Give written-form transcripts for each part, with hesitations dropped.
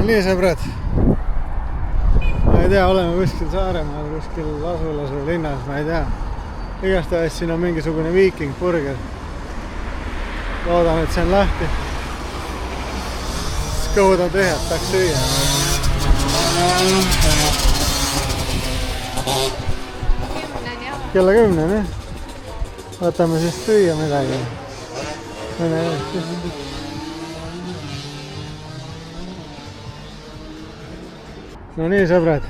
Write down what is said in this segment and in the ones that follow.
nii sõbrad, ma ei tea, oleme kuskil Saaremaal, kuskil asulas või linnas, ma ei tea. Igastahes siin on mingisugune Viiking burger. Loodan, et see on lahti. Kõhud on tühjad, tahaks süüa. Kella 10, jah? Võtame siis süüa midagi. No nii sõbrad,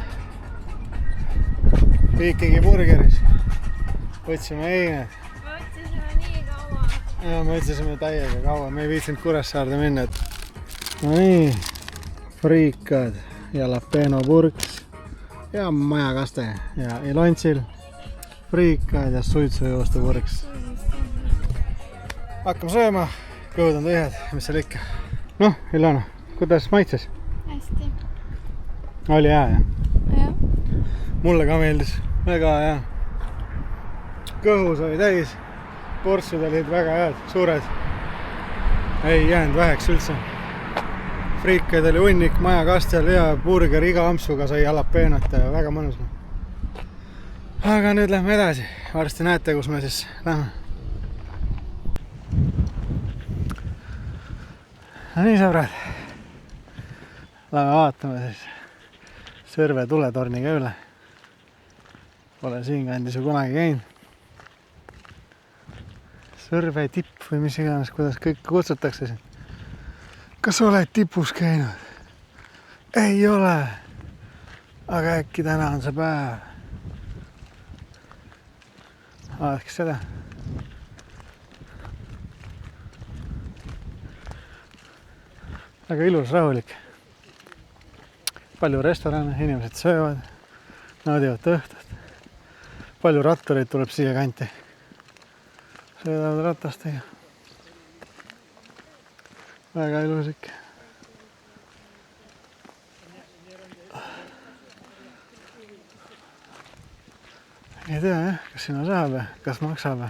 Viikingi burgeris võtsime eined. Me otsisime nii kaua. Ja me otsisime täiega kaua, me ei viitsinud Kuressaarde minna. No nii, friikad, jalapeno purks ja majakaste ja Ilontsil friikad ja suitsujuustu purks. Hakkame sööma, kõhud on tühjad, mis seal ikka. Noh, Ilona, kuidas maitses? Hästi. Oli hea, jah? Jah. Mulle ka meeldis, väga hea. Kõhus oli täis, portsud olid väga head, suured. Ei jäänud väheks üldse. Friikaid oli hunnik, majakastel ja burger iga ampsuga sai jalapeenot ja väga mõnus. Aga nüüd lähme edasi, varsti näete, kus me siis lähme. No nii sõbrad, lähme vaatame siis Sõrve tuletorniga üle. Pole siin kandis ju kunagi käinud. Sõrve tipp või mis iganes, kuidas kõik kutsutakse siin. Kas oled tipus käinud? Ei ole. Aga äkki täna on see päev. Vaadake seda. Väga ilus, rahulik. Palju restorane, inimesed söövad, naudivad õhtut. Palju rattureid tuleb siia kanti. Sõidavad ratastega. Väga ilus ikka. Ei tea, jah, kas sinna saab ja kas maksab.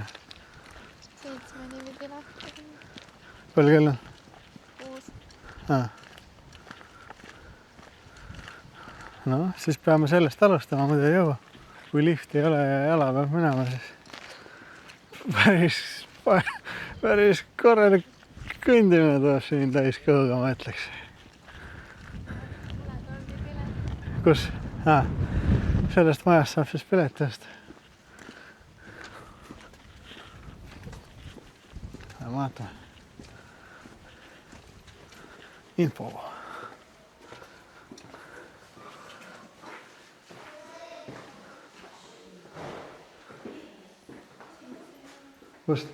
7 pilet. Palju kell on? 6. No, siis peame sellest alustama, muidu ei jõua. Kui lifti ei ole ja jala peab minema, siis päris korralik kõndimine tuleb siin täis kõhuga, ma ütleks. Kus? Sellest majast saab siis piletist. Vaatame. Info. Kust?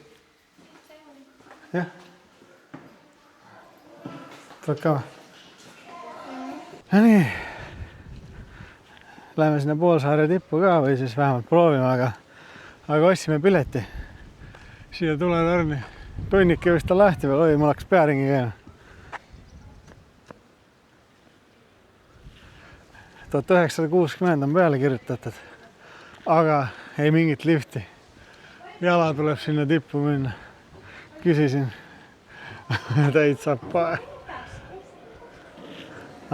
Jah? Tuled ka või? Ja nii. Läheme sinna Poolsaare tippu ka või siis vähemalt proovime, aga ostsime pileti. Siia tuletorni. Tunnike vist on lahti veel, oi, mul hakkas pearingi käima. 1960 on peale kirjutatud, aga ei mingit lifti. Jala tuleb sinna tippu minna. Küsisin. Täitsa pae.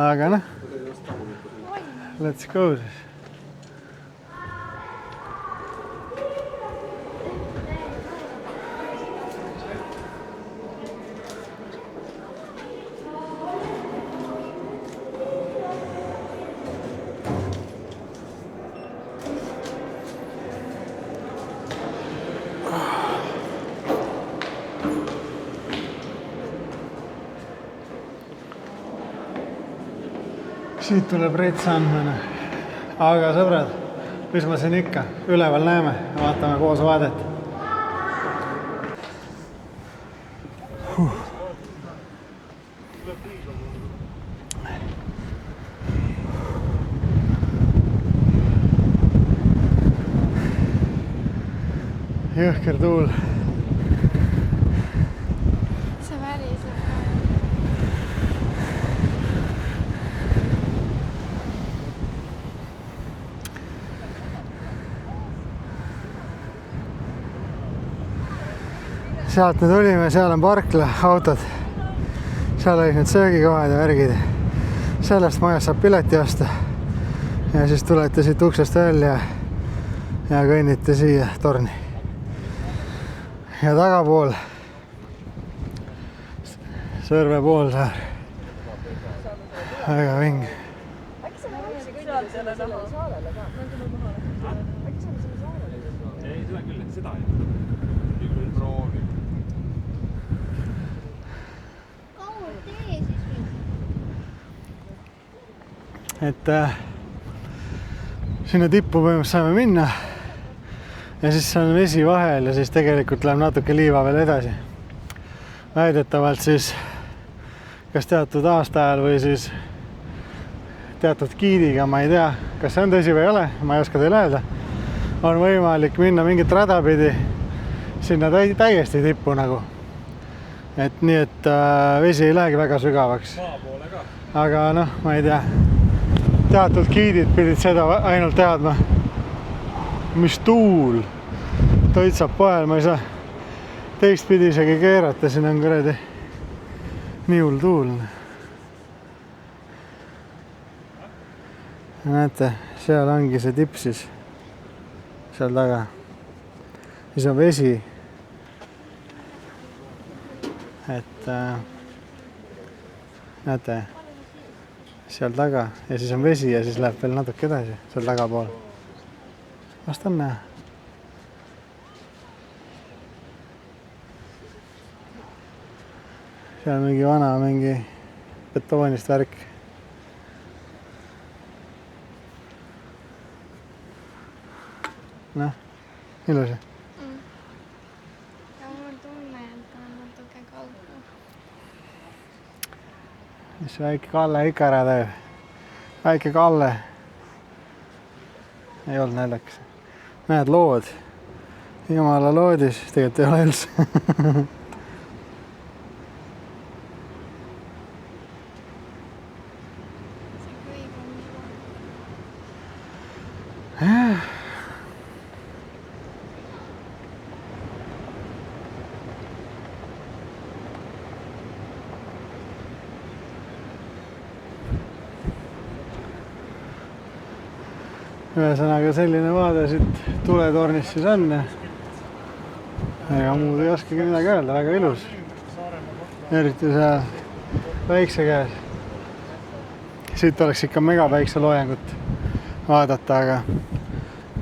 Aga noh. Let's go siis. Siit tuleb retsa andmine. Aga sõbrad, mis ma siin ikka üleval näeme, vaatame koos vaadet. Jõhker tuul. See väriseb. Sealt me tulime, seal on parkla, autod. Seal olid need söögikohad ja värgid. sellest majast saab pileti osta ja siis tulete siit uksest välja ja kõnnite siia torni. Ja tagapool Sõrve poolsaar. Väga vinge. Äkki sa võiksid kõnnida selle saarele ka? Äkki sa selle saarele? Ei tule küll, et seda ei küll proovi. kaua tee siis või? Et sinna tippu põhimõtteliselt saame minna ja siis on vesi vahel ja siis tegelikult läheb natuke liiva veel edasi. Väidetavalt siis kas teatud aastaajal või siis teatud giidiga, ma ei tea, kas see on tõsi või ei ole, ma ei oska teile öelda, on võimalik minna mingit rada pidi sinna täiesti tippu nagu. Et nii, et vesi ei lähegi väga sügavaks. Maa poole ka. Aga noh, ma ei tea, teatud giidid pidid seda ainult teadma. Mis tuul, toitsab poel, ma ei saa teistpidi isegi keerata, siin on kuradi nii hull tuul. Näete, seal ongi see tipp siis, seal taga. Siis on vesi. Et näete, seal taga ja siis on vesi ja siis läheb veel natuke edasi, seal tagapool. Vast on näha. Seal mingi vana, mingi betoonist värk. Noh, ilus. Ja mul on tunne, et ta on natuke kaugu. Mis väike Kalle ikka ära teeb? Väike Kalle. Ei olnud naljakas. Näed, lood. Jumala loodis, tegelikult ei ole üldse. Ühesõnaga selline vaade siit tuletornist siis on. Ega muud ei oskagi midagi öelda, väga ilus. Eriti seal päikse käes. Siit oleks ikka megapäikseloojangut vaadata, aga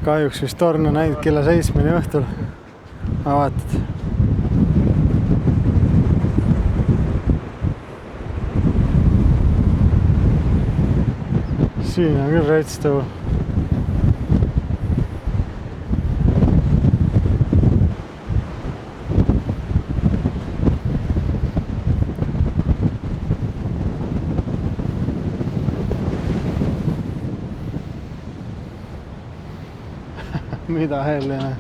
kahjuks vist torn on ainult kella 7 õhtul avatud. Siin on küll retstõu. Mida helline.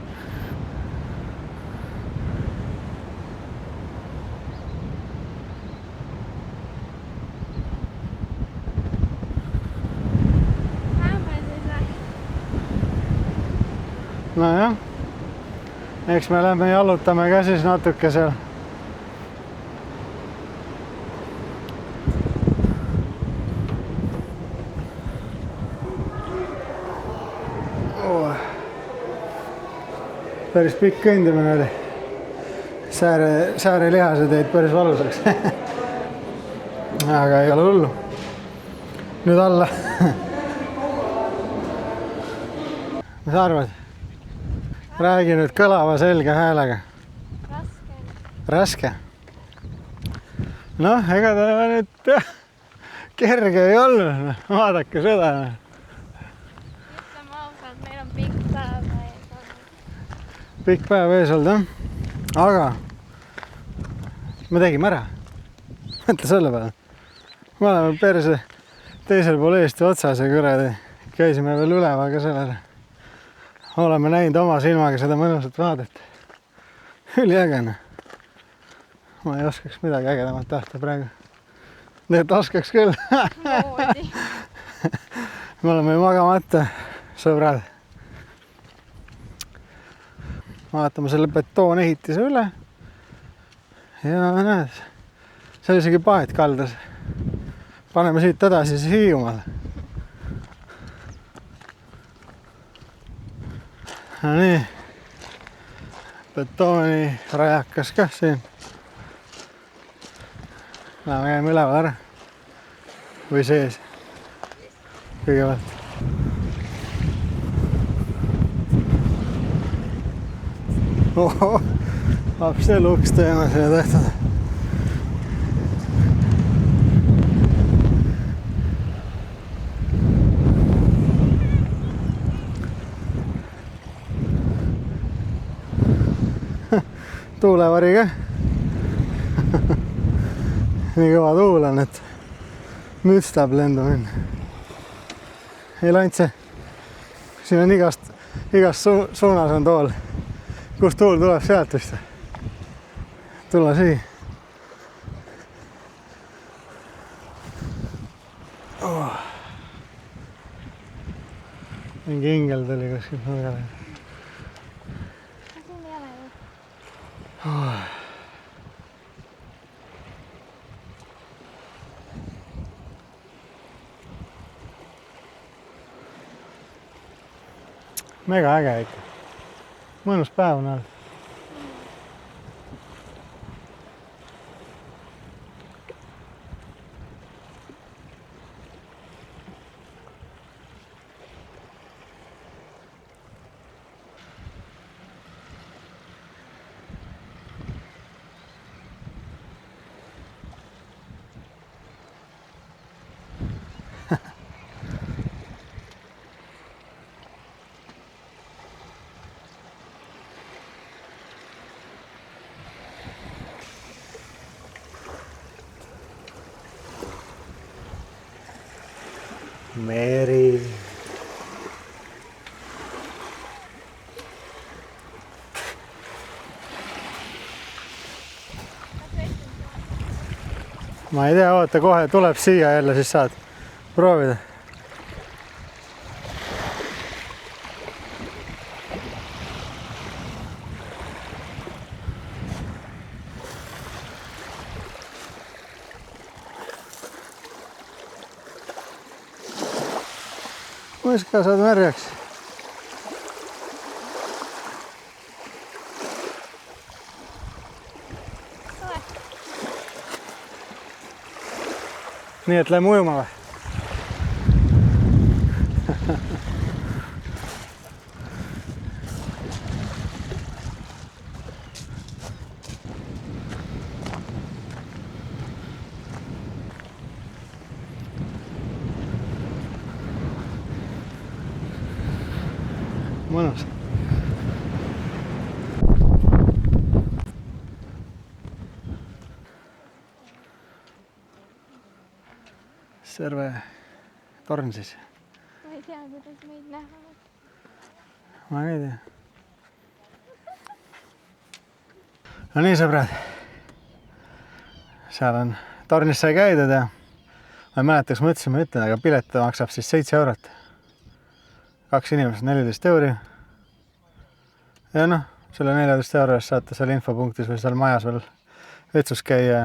Nojah, eks me lähme jalutame ka siis natuke seal. Päris pikk kõndimine oli. Sääre lihased jäid päris valusaks. Aga ei ole hullu. Nüüd alla. Mis sa arvad? Räägi nüüd kõlava selge häälega. Raske? Noh, ega ta nüüd kerge ei olnud. Vaadake seda. Ütleme ausalt, meil on pikk päev. Pikk päev ees olnud, jah? Aga me tegime ära. Mõtle selle peale. Me oleme perse teisel pool Eesti otsas ja kuradi käisime veel üleval ka sellele. Oleme näinud oma silmaga seda mõnusat vaadet. Üliägene. Ma ei oskaks midagi ägedamat tahta praegu. Need oskaks küll. Moodi. Me oleme ju magamata, sõbrad. Vaatame selle betoonehitise üle. Ja näed, see oli isegi paet kaldas. paneme siit edasi siis Hiiumaale. No nii. Betooni rajakas kah siin. Läheme käime üleval ära. Või sees. Kõigepealt. Oho, lapse luks teeme siia tehtud. Tuulevari ka. Nii kõva tuul on, et müstab lendu minna. Ei Lantse, siin on igast suunas on tool. Kust tuul tuleb sealt vist? Tulla siia. Oh. Mingi ingel tuli kuskilt nurgale. Siin ei ole ju. Oh. Mega äge ikka. Mõnus päev on olnud. Meri. Ma ei tea, oota, kohe tuleb siia jälle, siis saad proovida. Mõiska saad märjaks. Nii, et lähme ujuma või? Mõnus. Serve torn siis. Ma ei tea, kuidas meid nähavad. Ma ei tea. No nii, sõbrad. Seal on tornis sai käidud ja ma ei mäleta, kas mõtlesime ütlen, aga pilet maksab siis 7 eurot. 2 inimest 14 euri. Ja noh, selle 14 euro eest saate seal infopunktis või seal majas veel vetsus käia,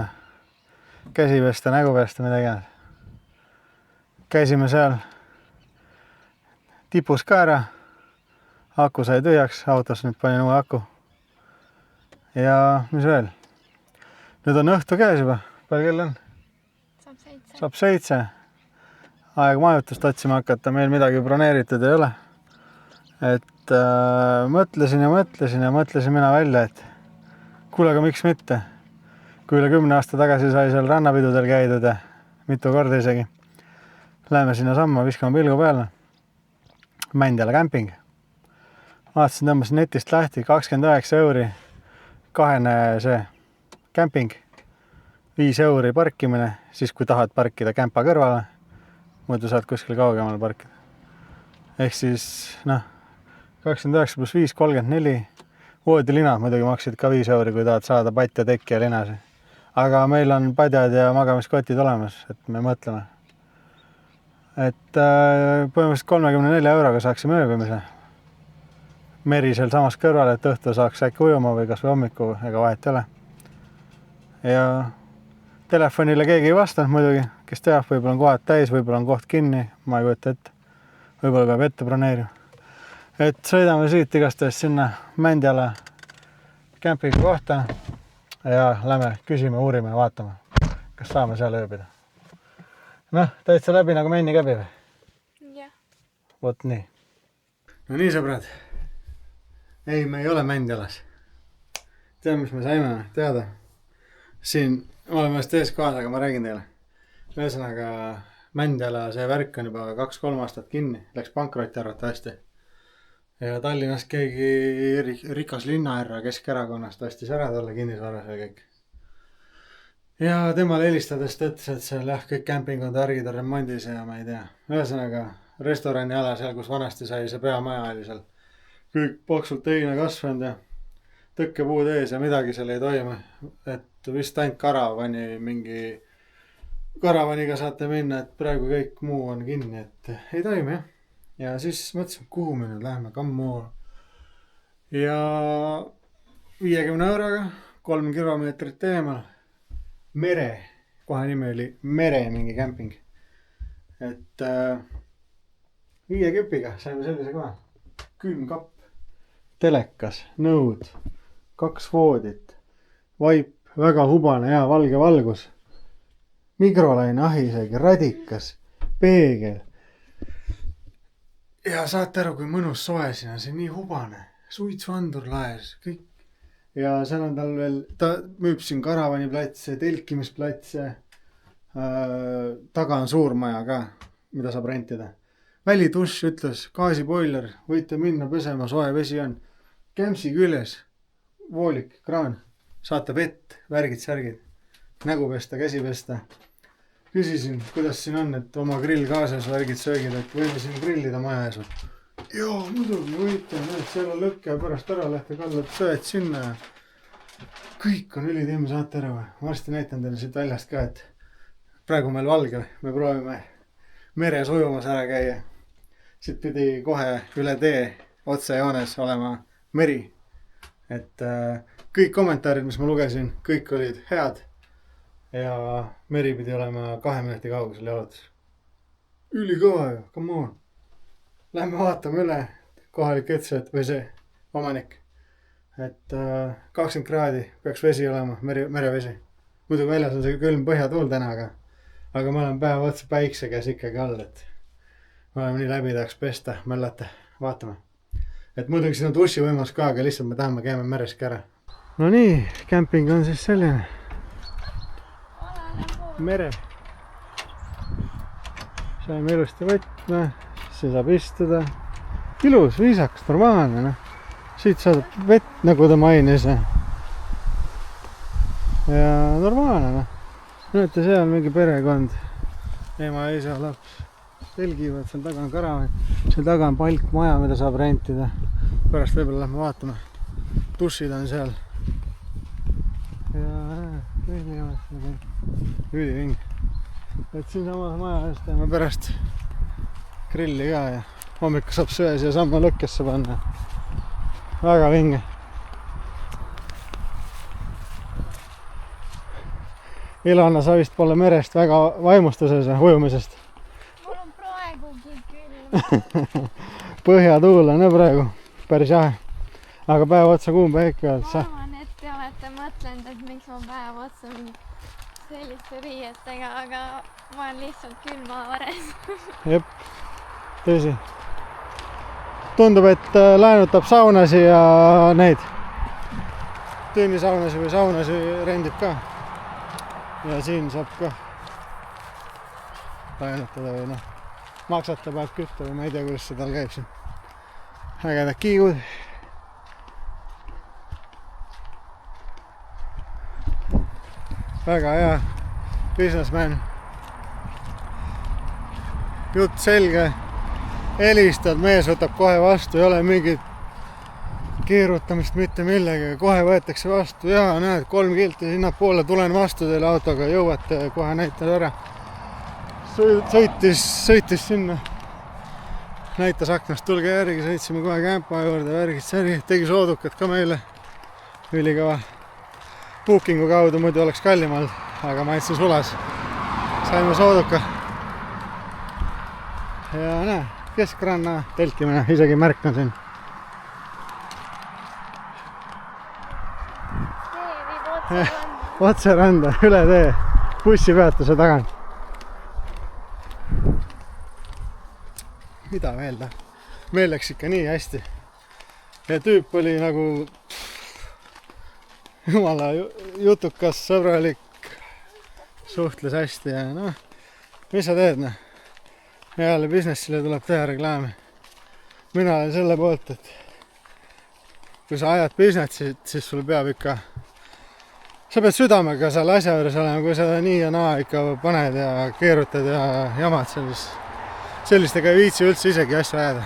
käsi pesta, nägu pesta, midagi jäänud. Käisime seal tipus ka ära. Aku sai tühjaks, autos nüüd panin uue aku. Ja mis veel? Nüüd on õhtu käes juba. Palju kell on? Saab 7. Saab 7. Aeg majutust otsima hakata, meil midagi broneeritud ei ole. Et mõtlesin mina välja, et kuule, aga miks mitte? Kui üle 10 aasta tagasi sai seal rannapidudel käidud ja mitu korda isegi. Läheme sinna samma, viskame pilgu peale. Mändjala camping. Vaatasin, tõmbasin netist lahti 29 euri. Kahene see camping. 5 euri parkimine, siis kui tahad parkida kämpa kõrvale. Muidu saad kuskil kaugemal parkida. Ehk siis, noh, 29 pluss 5, 34. Voodilinad muidugi maksid ka 5 euri, kui tahad saada patja, tekki ja linasi. Aga meil on padjad ja magamiskotid olemas, et me mõtleme. Et põhimõtteliselt 34 euroga saaksime ööbimise. Meri seal samas kõrval, et õhtu saaks äkki ujuma või kas või hommiku, ega vahet ei ole. Ja telefonile keegi ei vastanud muidugi, kes teab, võib-olla on kohad täis, võib-olla on koht kinni, ma ei kujuta ette. Võib-olla peab ette broneerima. Et sõidame siit igastahes sinna Mändjala kämpingu kohta ja lähme küsime, uurime ja vaatame, kas saame seal ööbida. Noh, täitsa läbi nagu Männi käbi või? jah. Vot nii. No nii, sõbrad. Ei, me ei ole Mändjalas. Tead, mis me saime teada? Siin oleme just ees kohas, aga ma räägin teile. Ühesõnaga, Mändjala see värk on juba 2-3 aastat kinni. Läks pankrotti arvatavasti. Ja Tallinnast keegi rikas linnaherra Keskerakonnast ostis ära talle kinnisvaras ja kõik. Ja temale helistades ta ütles, et seal jah, kõik kämpingud, värgid on remondis ja ma ei tea. Ühesõnaga, restorani ala seal, kus vanasti sai see peamaja oli seal. Kõik paksult teine kasvanud ja tõkkepuud ees ja midagi seal ei toimu. Et vist ainult karavaniga saate minna, et praegu kõik muu on kinni, et ei toimu jah. Ja siis mõtlesin, kuhu me nüüd läheme, kammu. Ja 50 euroga, 3 kilomeetrit eemal. Mere, kohe nimi oli Mere mingi kämping. Et 5 küpiga saime sellise koha. Külmkapp, telekas, nõud, 2 voodit, vaip, väga hubane, hea valge valgus, mikrolaine ahi isegi, radikas, peegel. Ja saate aru, kui mõnus soe siin on, see nii hubane, suitsuandur laes, kõik. Ja seal on tal veel, ta müüb siin karavaniplatse, telkimisplatse, taga on suur maja ka, mida saab rentida. Välituš ütles, gaasiboiler, võite minna pesema, soe vesi on. Kämsi küljes, voolik, kraan, saate vett, värgid, särgid, nägu pesta, käsi pesta. Küsisin, kuidas siin on, et oma grill kaasas, värgid, söögid, et võime siin grillida maja ees. Joo, muidugi võite, seal on lõkke ja pärast ära lähte kallad sööd sinna. Kõik on ülitiim, saate ära või. Varsti näitan teile siit väljast ka, et praegu meil valge, me proovime meres ujumas ära käia. Siit pidi kohe üle tee otsejoones olema meri. Et kõik kommentaarid, mis ma lugesin, kõik olid head. Ja meri pidi olema 2 minuti kaugusel jalutus. Ülikõva ju, come on. Lähme vaatame üle, kohalik ütles, või see omanik. Et 20 kraadi peaks vesi olema, merevesi. Muidu väljas on see külm põhjatuul täna, aga ma olen päev otsa päikse käes ikkagi all, et me oleme nii läbi tahaks pesta, möllata, vaatame. Et muidugi siin on duši võimalus ka, aga lihtsalt me tahame käime mereski ära. No nii, kämping on siis selline. Mere. Saime ilusti võtme, see saab istuda. Ilus, viisakas, normaalne. No. Siit saadab vett, nagu ta mainis. Ja normaalne. No. Näete, seal mingi perekond. Ema, isa, laps. Telgivad, seal taga on karavan. Seal taga on palkmaja, mida saab rentida. Pärast võib-olla lähme vaatame. Dušid on seal. Ja üliving. Et siin samas maja eest teeme pärast grilli ka ja hommikul saab söe siia samma lõkkesse panna. Väga vinge. Ilona, sa vist pole merest väga vaimustuses ujumisest. Mul on praegugi küll. Põhjatuul on praegu päris jahe. Aga päev otsa kuum päike olnud. Ma arvan, et te olete mõtlenud, et miks ma päev otsa selliste riietega, aga ma olen lihtsalt külmavares. Jep, tõsi. Tundub, et laenutab saunasi ja neid tünnisaunasi või saunasi rendib ka. Ja siin saab ka laenutada või noh, maksata peab kütta või ma ei tea, kuidas see tal käib siin. Ägedad kiigud. Väga hea businessman. Jutt selge. Helistad, mees võtab kohe vastu, ei ole mingit keerutamist mitte millegi. Kohe võetakse vastu. Jaa, näed, 3 kilti sinna poole, tulen vastu teile autoga, jõuate, kohe näitan ära. Sõitis sinna. Näitas aknast, tulge järgi, sõitsime kohe kämpa juurde, värgid säri. Tegi soodukat ka meile. Ülikõva. Bookingu kaudu muidu oleks kallim olnud. aga ma andsin sulas. Saime sooduka. Ja näe, keskranna telkimine, isegi märk on siin. tee viib otse randa. Otse randa, üle tee, bussipeatuse tagant. Mida veel ta? Meil läks ikka nii hästi. Ja tüüp oli nagu jumala jutukas, sõbralik, suhtles hästi ja noh, mis sa teed noh? Heale businessile tuleb teha reklaami. Mina olen selle poolt, et kui sa ajad businessit, siis sul peab ikka, sa pead südamega seal asja juures olema, kui sa nii ja naa ikka paned ja keerutad ja jamad sellistega ei viitsi üldse isegi asju ajada.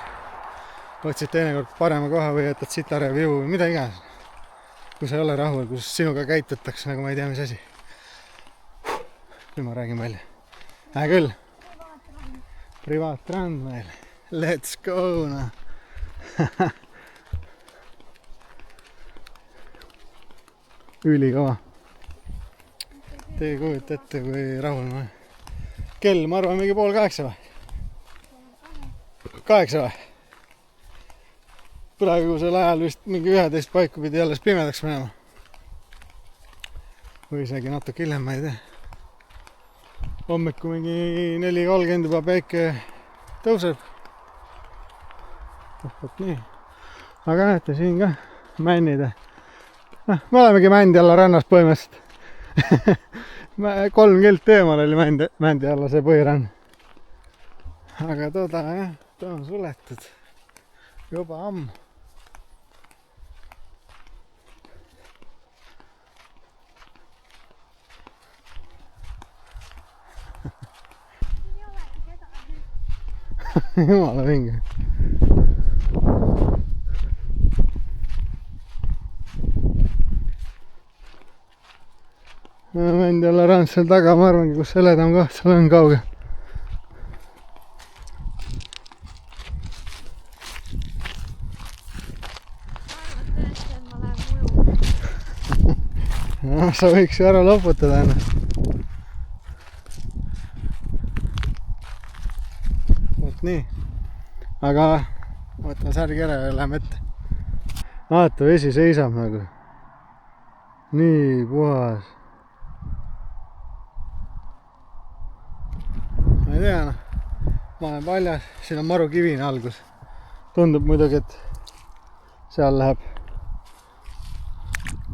Otsid teinekord parema koha või jätad sitareview või mida iganes. Kui sa ei ole rahul, kus sinuga käitutakse, nagu ma ei tea, mis asi. Nüüd ma räägin välja. Küll. Privaatrand meil. Let's go, noh. Ülikava. Tee kujut ette, kui rahul ma olen. Kell, ma arvan, mingi 7:30 või? 8 või? Praegusel ajal vist mingi 11 paiku pidi alles pimedaks minema. Või isegi natuke hiljem, ma ei tea. Hommiku mingi 4:30 juba päike tõuseb. Võt nii. Aga näete siin ka männid. Me olemegi mändi alla rannas põhimõtteliselt. 3 kilt eemal oli mändi alla see põhirann. Aga toda jah, ta on suletud juba ammu. Jumala vinge. Mändi alla rand seal taga, ma arvangi, kus heledam koht, seal on kauge. No, sa võiks ju ära loputada ennast. Vot nii. Aga võtame särgi ära ja läheme ette. Vaata, vesi seisab nagu. Nii puhas. Ma ei tea, noh. Ma olen paljas. Siin on maru kivine algus. Tundub muidugi, et seal läheb.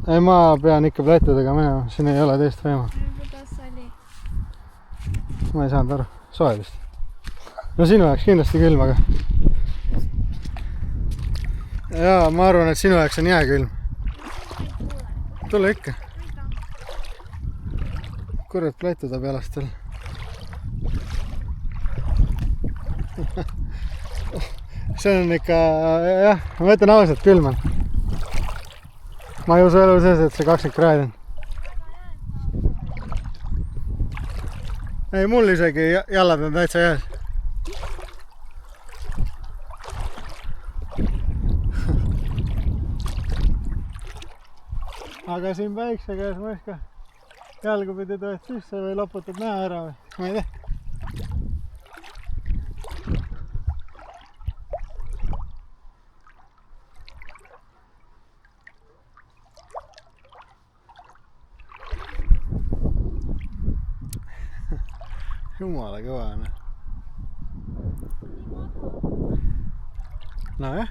Ei, ma pean ikka plätudega minema, siin ei ole teist võima. Kuidas oli? Ma ei saanud aru, soe vist. No sinu jaoks kindlasti külm, aga... Jaa, ma arvan, et sinu jaoks on jääkülm. Tule ikka. Kurat plätuda pealast veel. See on ikka, jah, ma ütlen ausalt, külm on. Ma ei usu elu sees, et see 20 kraadi on. Ei, mul isegi jallad on täitsa jääs. Aga siin päikse käes ma ikka jalgu pidi tõed sisse või loputad näo ära või? Ma ei tea. Jumala kõva on. No jah.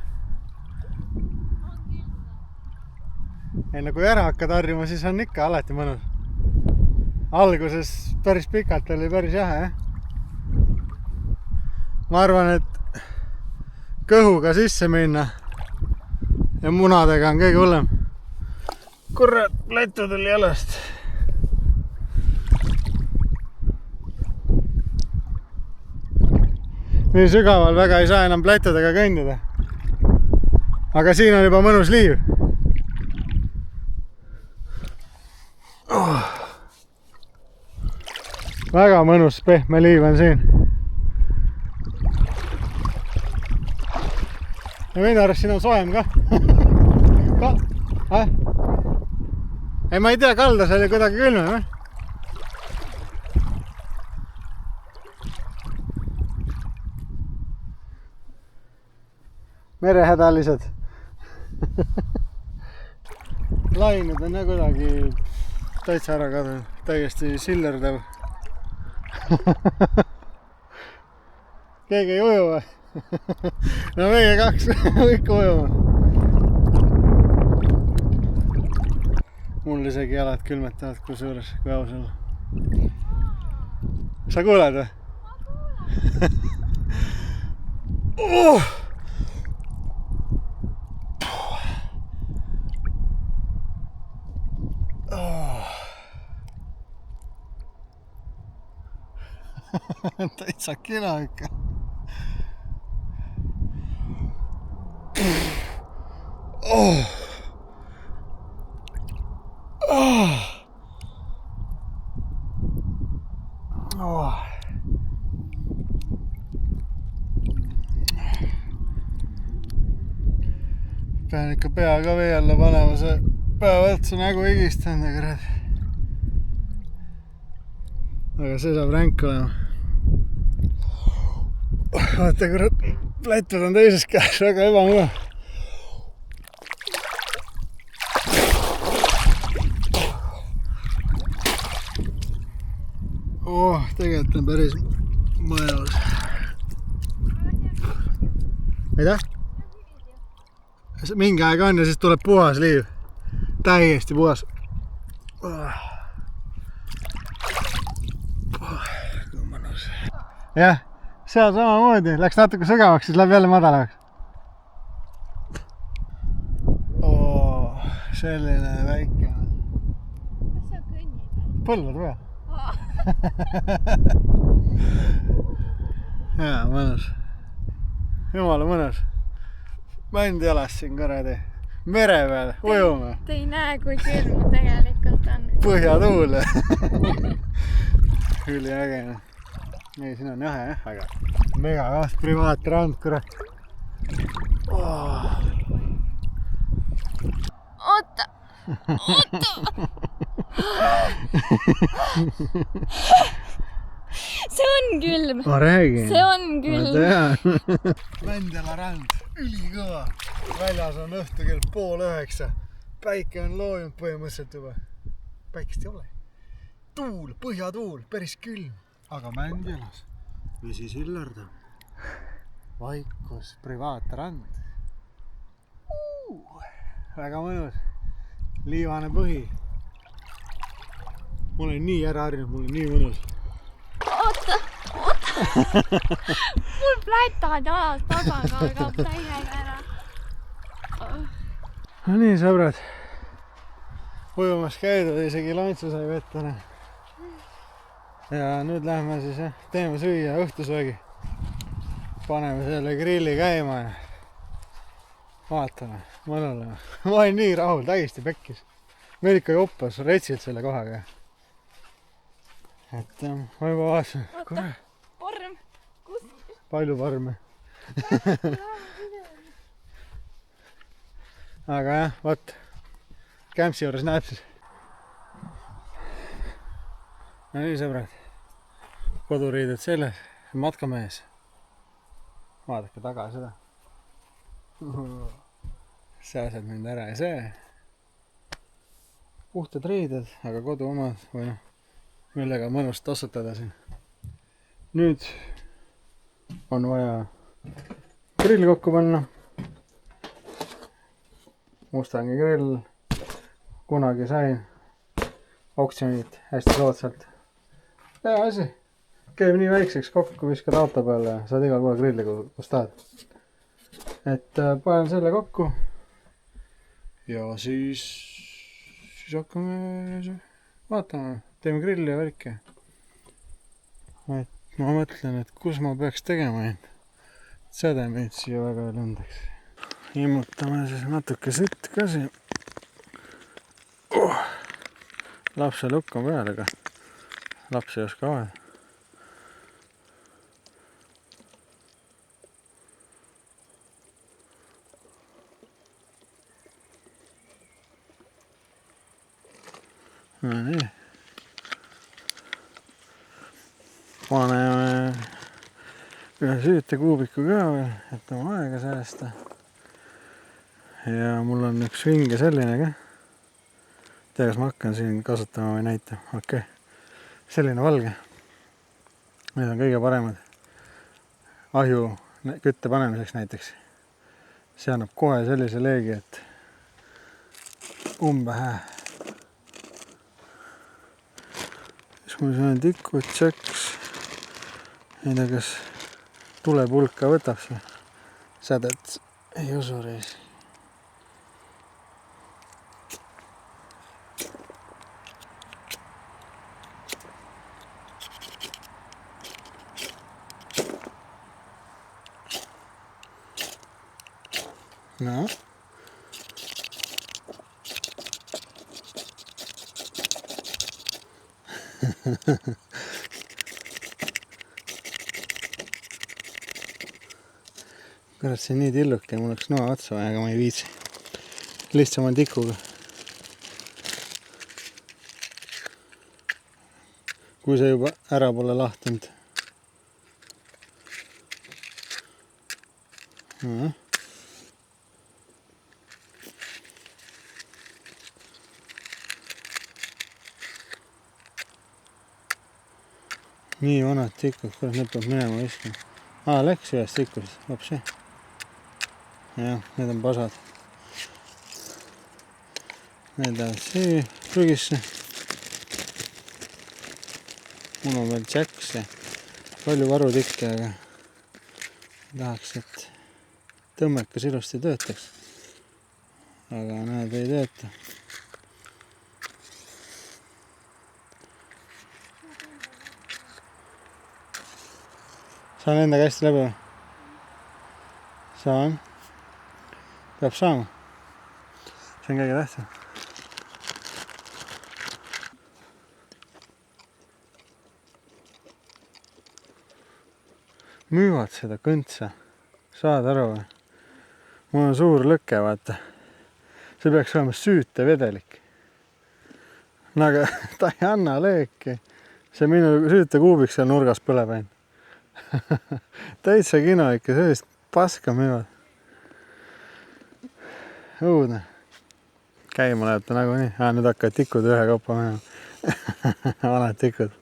Ei, no kui ära hakkad harjuma, siis on ikka alati mõnus. Alguses päris pikalt oli päris jahe, jah. Ma arvan, et kõhuga sisse minna ja munadega on kõige hullem. Kurat, plätu tuli jalast. Nii sügaval väga ei saa enam plätudega kõndida. Aga siin on juba mõnus liiv. Oh. Väga mõnus pehme liiv on siin. Ja minu arust siin on soojem ka. Ei, ma ei tea, kaldas oli kuidagi külmem. merehädalised. Lained on jah kuidagi täitsa ära kadunud, täiesti sillerdav. Keegi ei uju või? No meie kaks ikka ujuma. Mul isegi jalad külmetavad, kusjuures, kui aus olla. Sa kuuled või? Oh! Oh. Täitsa kina ikka. Oh. Oh. Oh. Pean ikka pea ka vee alla panema, see päeva otsa nägu higistanud ja kurat. Aga see saab ränk olema. Vaata kurat, plätvad on teises käes, väga ebamugav. Oh, tegelikult on päris mõjus. Mida? Mingi aeg on ja siis tuleb puhas liiv. Täiesti puhas. Kui mõnus. Jah, seal samamoodi. Läks natuke sügavaks, siis läheb jälle madalavaks. Selline väike. Kas sa kõnnid? Põlvad või? Jaa, mõnus. Jumala mõnus. Mänd jalas siin kuradi. Mere peal, ujume. Te ei näe, kui külm tegelikult on. Põhjatuul. Üliäge. Ei, siin on jahe, aga mega kaast privaatrand, kurat. Oota! See on külm. Ma räägin. See on külm. Ma tean. Mändjala rand, ülikõva. Väljas on õhtu kell 8:30. Päike on loojunud põhimõtteliselt juba. Päikest ei ole. Tuul, põhjatuul, päris külm. Aga Mändjalas vesi sillerdab. Vaikus, privaatrand. Väga mõnus. Liivane põhi. Ma olen nii ära harjunud, mul on nii mõnus. Oota! Mul plätad jalast tasakaal kaob täiega ära. No nii, sõbrad. Ujumas käidud, isegi lontsu sai vettane. Ja nüüd lähme siis, teeme süüa õhtusöögi. Paneme selle grilli käima ja vaatame, mõnuleme. Ma olin nii rahul, täiesti pekkis. Meil ikka joppas retsilt selle kohaga. Et ma juba vaatasin, kuule. Porm, kus? Palju parme. Aga jah, vot. Kämpsi juures näeb siis. No nii, sõbrad. Koduriided selles, matkamees. Vaadake taga seda. See asjad mind ära ei see. Puhtad riided, aga kodu omad või noh, millega mõnust tossutada siin. Nüüd on vaja grill kokku panna. Mustangi grill. Kunagi sain oksjonilt hästi soodsalt. Hea asi. Käib nii väikseks kokku, viskad auto peale ja saad igal pool grilli, kus tahad. Et panen selle kokku ja siis hakkame vaatama, teeme grilli ja värki. Et ma mõtlen, et kus ma peaks tegema end. Sädemeid siia väga ei lendaks. Immutame siis natuke sütt ka siin. Lapse lukk on peal, aga laps ei oska avada. No nii. Paneme ühe süütekuubiku ka veel, et oma aega säästa. ja mul on üks vinge selline ka. Tea, kas ma hakkan siin kasutama või näitama. Okei. Selline valge. Need on kõige paremad ahju kütte panemiseks näiteks. See annab kohe sellise leegi, et hää. Siis mul see on tikud, tšeks. Ei tea, kas tulepulka võtab see sädet. Ei usu reis. No. Kurat, see on nii tilluke, mul oleks noa otsa vaja, aga ma ei viitsi. Lihtsam on tikuga. Kui see juba ära pole lahtunud. No. Nii vanad tikud, kurat, need peab minema viskama. Läks ühest tikust, hoopsi. Jah, need on pasad. Need lähevad siia prügisse. Mul on veel tšäkse. Palju varutikke, aga tahaks, et tõmmekas ilusti töötaks. Aga näed, ei tööta. Saan endaga hästi läbi või? Saan. Peab saama. See on kõige tähtsam. Müüvad seda kõntsa. Saad aru või? Mul on suur lõke, vaata. See peaks olema süüte vedelik. No aga ta ei anna lööki. See minu süüte kuubik seal nurgas põleb ainult. Täitsa kino ikka, sellist paska müüvad. Õudne. Käima läheb ta nagu nii. Nüüd hakkavad tikud ühe kaupa minema. Vanad tikud.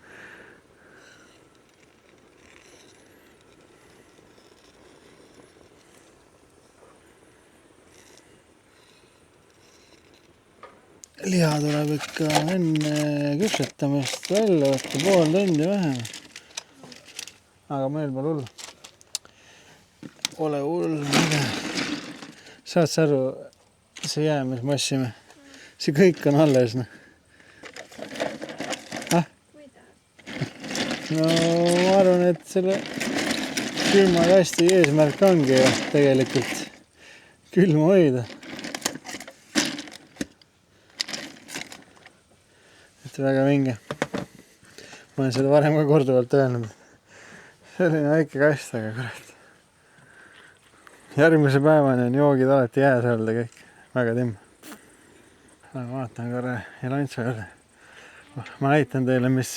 Liha tuleb ikka enne küpsetamist välja võtta pool tundi vähem. Aga meil pole hullu. Ole hullu. Saad sa aru, see jää, mis massime? See kõik on alles. No ma arvan, et selle külmakasti eesmärk ongi tegelikult külma hoida. Et väga vinge. Ma olen seda varem ka korduvalt öelnud. Selline väike kast, aga kurat. Järgmise päevani on joogid alati jääs öelda kõik. Väga timm. Ma vaatan korra Elantsu juurde. Ma näitan teile, mis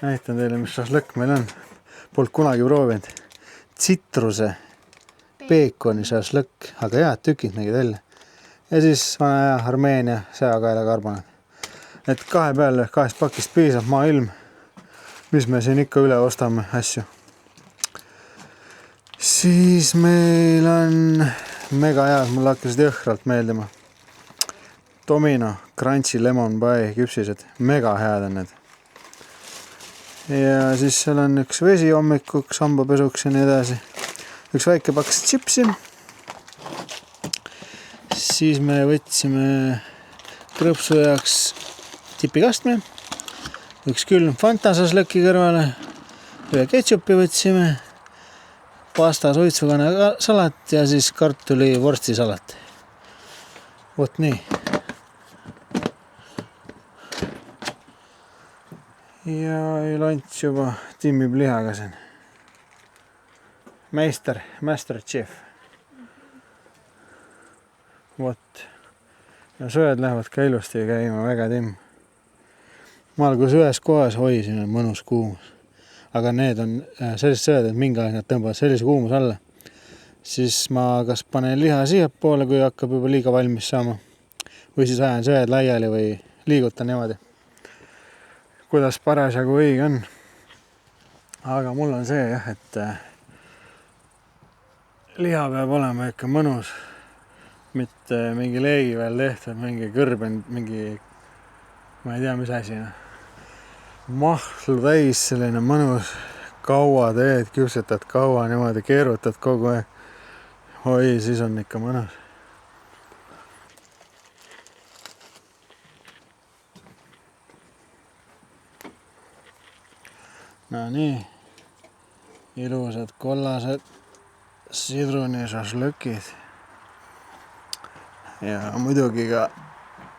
šašlõkk meil on. Polnud kunagi proovinud. Tsitruse peekoni šašlõkk, aga head tükid nägid välja. Ja siis vana hea Armeenia seakaela karbonaat. Et kahe peale 2 pakist piisab maailm. Mis me siin ikka üle ostame asju. Siis meil on mega head, mul hakkasid jõhkralt meeldima. Domino, Crunchy Lemon Pie küpsised, mega head on need. Ja siis seal on üks vesi hommikuks, hambapesuks ja nii edasi. Üks väike paks chipsi. Siis me võtsime krõpsu jaoks tipikastme. Üks külm Fanta šašlõki kõrvale, ühe ketšupi võtsime, pasta suitsukana salat ja siis kartuli vorstisalat. Vot nii. Ja lunch juba timmib lihaga siin. Master Chef. Vot. Ja sööd lähevad ka ilusti käima, väga timm. Ma algus ühes kohas hoisime mõnus kuumus. Aga need on sellised sööd, et mingi aeg nad tõmbavad sellise kuumus alla. siis ma kas panen liha siiapoole, kui hakkab juba liiga valmis saama. Või siis ajan söed laiali või liigutan niimoodi. Kuidas parasjagu õige on. Aga mul on see jah, et liha peab olema ikka mõnus. Mitte mingi leegi veel tehtud, mingi kõrben, mingi, ma ei tea, mis asi. Mahlu täis, selline mõnus, kaua teed, küpsetad kaua, niimoodi keerutad kogu aeg. Oi, siis on ikka mõnus. No nii, ilusad kollased sidrunišašlõkid. Ja muidugi ka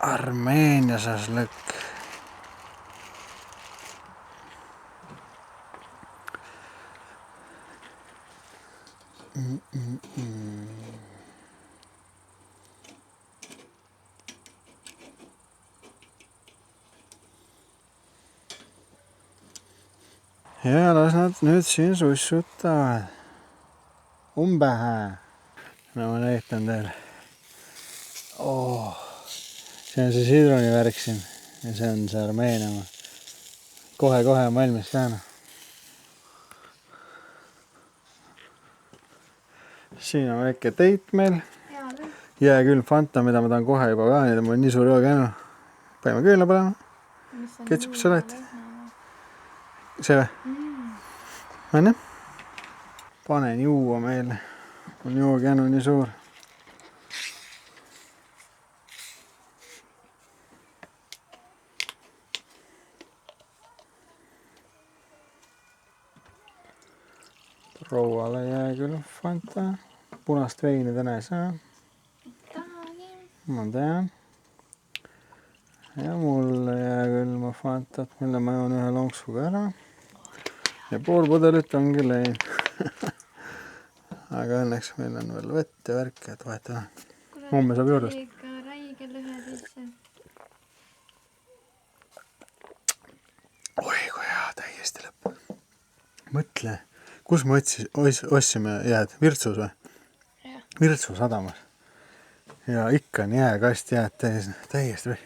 Armeenia šašlõkk. Ja las nad nüüd siin sussutavad. Umpähe. No ma näitan teile. See on see sidruni värk siin. Ja see on see Armeenia. Kohe-kohe on valmis ka. Siin on väike teit meil. Jääkülm Fanta, mida ma tahan kohe juba väänida. Mul on nii suur joog jäänud. Paneme küünla panema. Ketsup salat. See või? Anna. Panen juua meile. On joog jäänud nii suur. Prouale jääkülm Fanta. Punast veini täna ei saa. Ma tean. Ja mulle jääkülma Fantat, mille ma joon ühe lonksuga ära. Ja pool pudelit ongi läinud. Aga õnneks meil on veel vett ja värk, et vahetada. Homme saab juurdest. Ikka räige lühed üldse. Oi, kui hea, täiesti lõpp. Mõtle, kus me ostsime jääd? Virtsus või? Virtsu sadamas. Ja ikka on jääkast jääd täis. Täiesti või?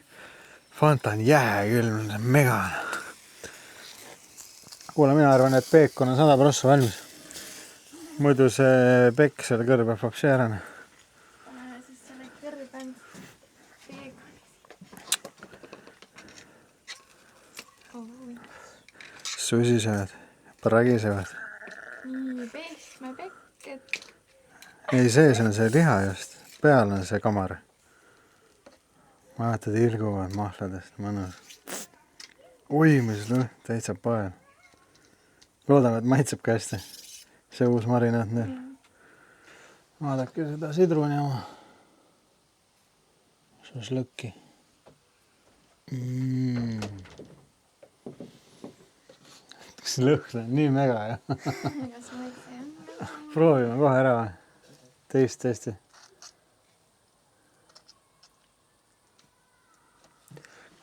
Fanta on jääkülm, see on megane. Kuule, mina arvan, et peekon on 100% valmis. Muidu see pekk seal kõrbe peab see ära. Siis selle kõrbend peekonis. Susisevad, pragisevad. Nii, pehme pekk, et... Ei, sees on see liha just. Peal on see kamar. Vaatad, ilguvad mahladest, mõnus. Oi, mis lõht, täitsa pael. Loodame, et maitseb ka hästi. See uus marinaat neil. Vaadake seda sidruni oma. Šašlõkki. Kas lõhn on nii mega, jah? Kas maitse on? Proovime kohe ära. Teist tõesti.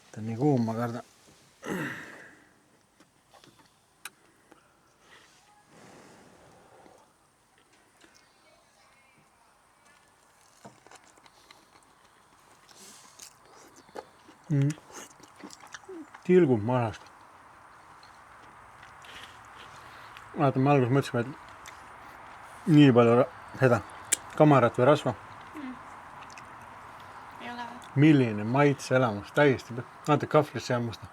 Ta on nii kuum, ma kardan. Tilgub mahast. Vaata, me alguses mõtlesime, et nii palju seda kamarat või rasva. Ei ole. Milline maitse elamus, täiesti. Vaata, kahvlisse jammusta.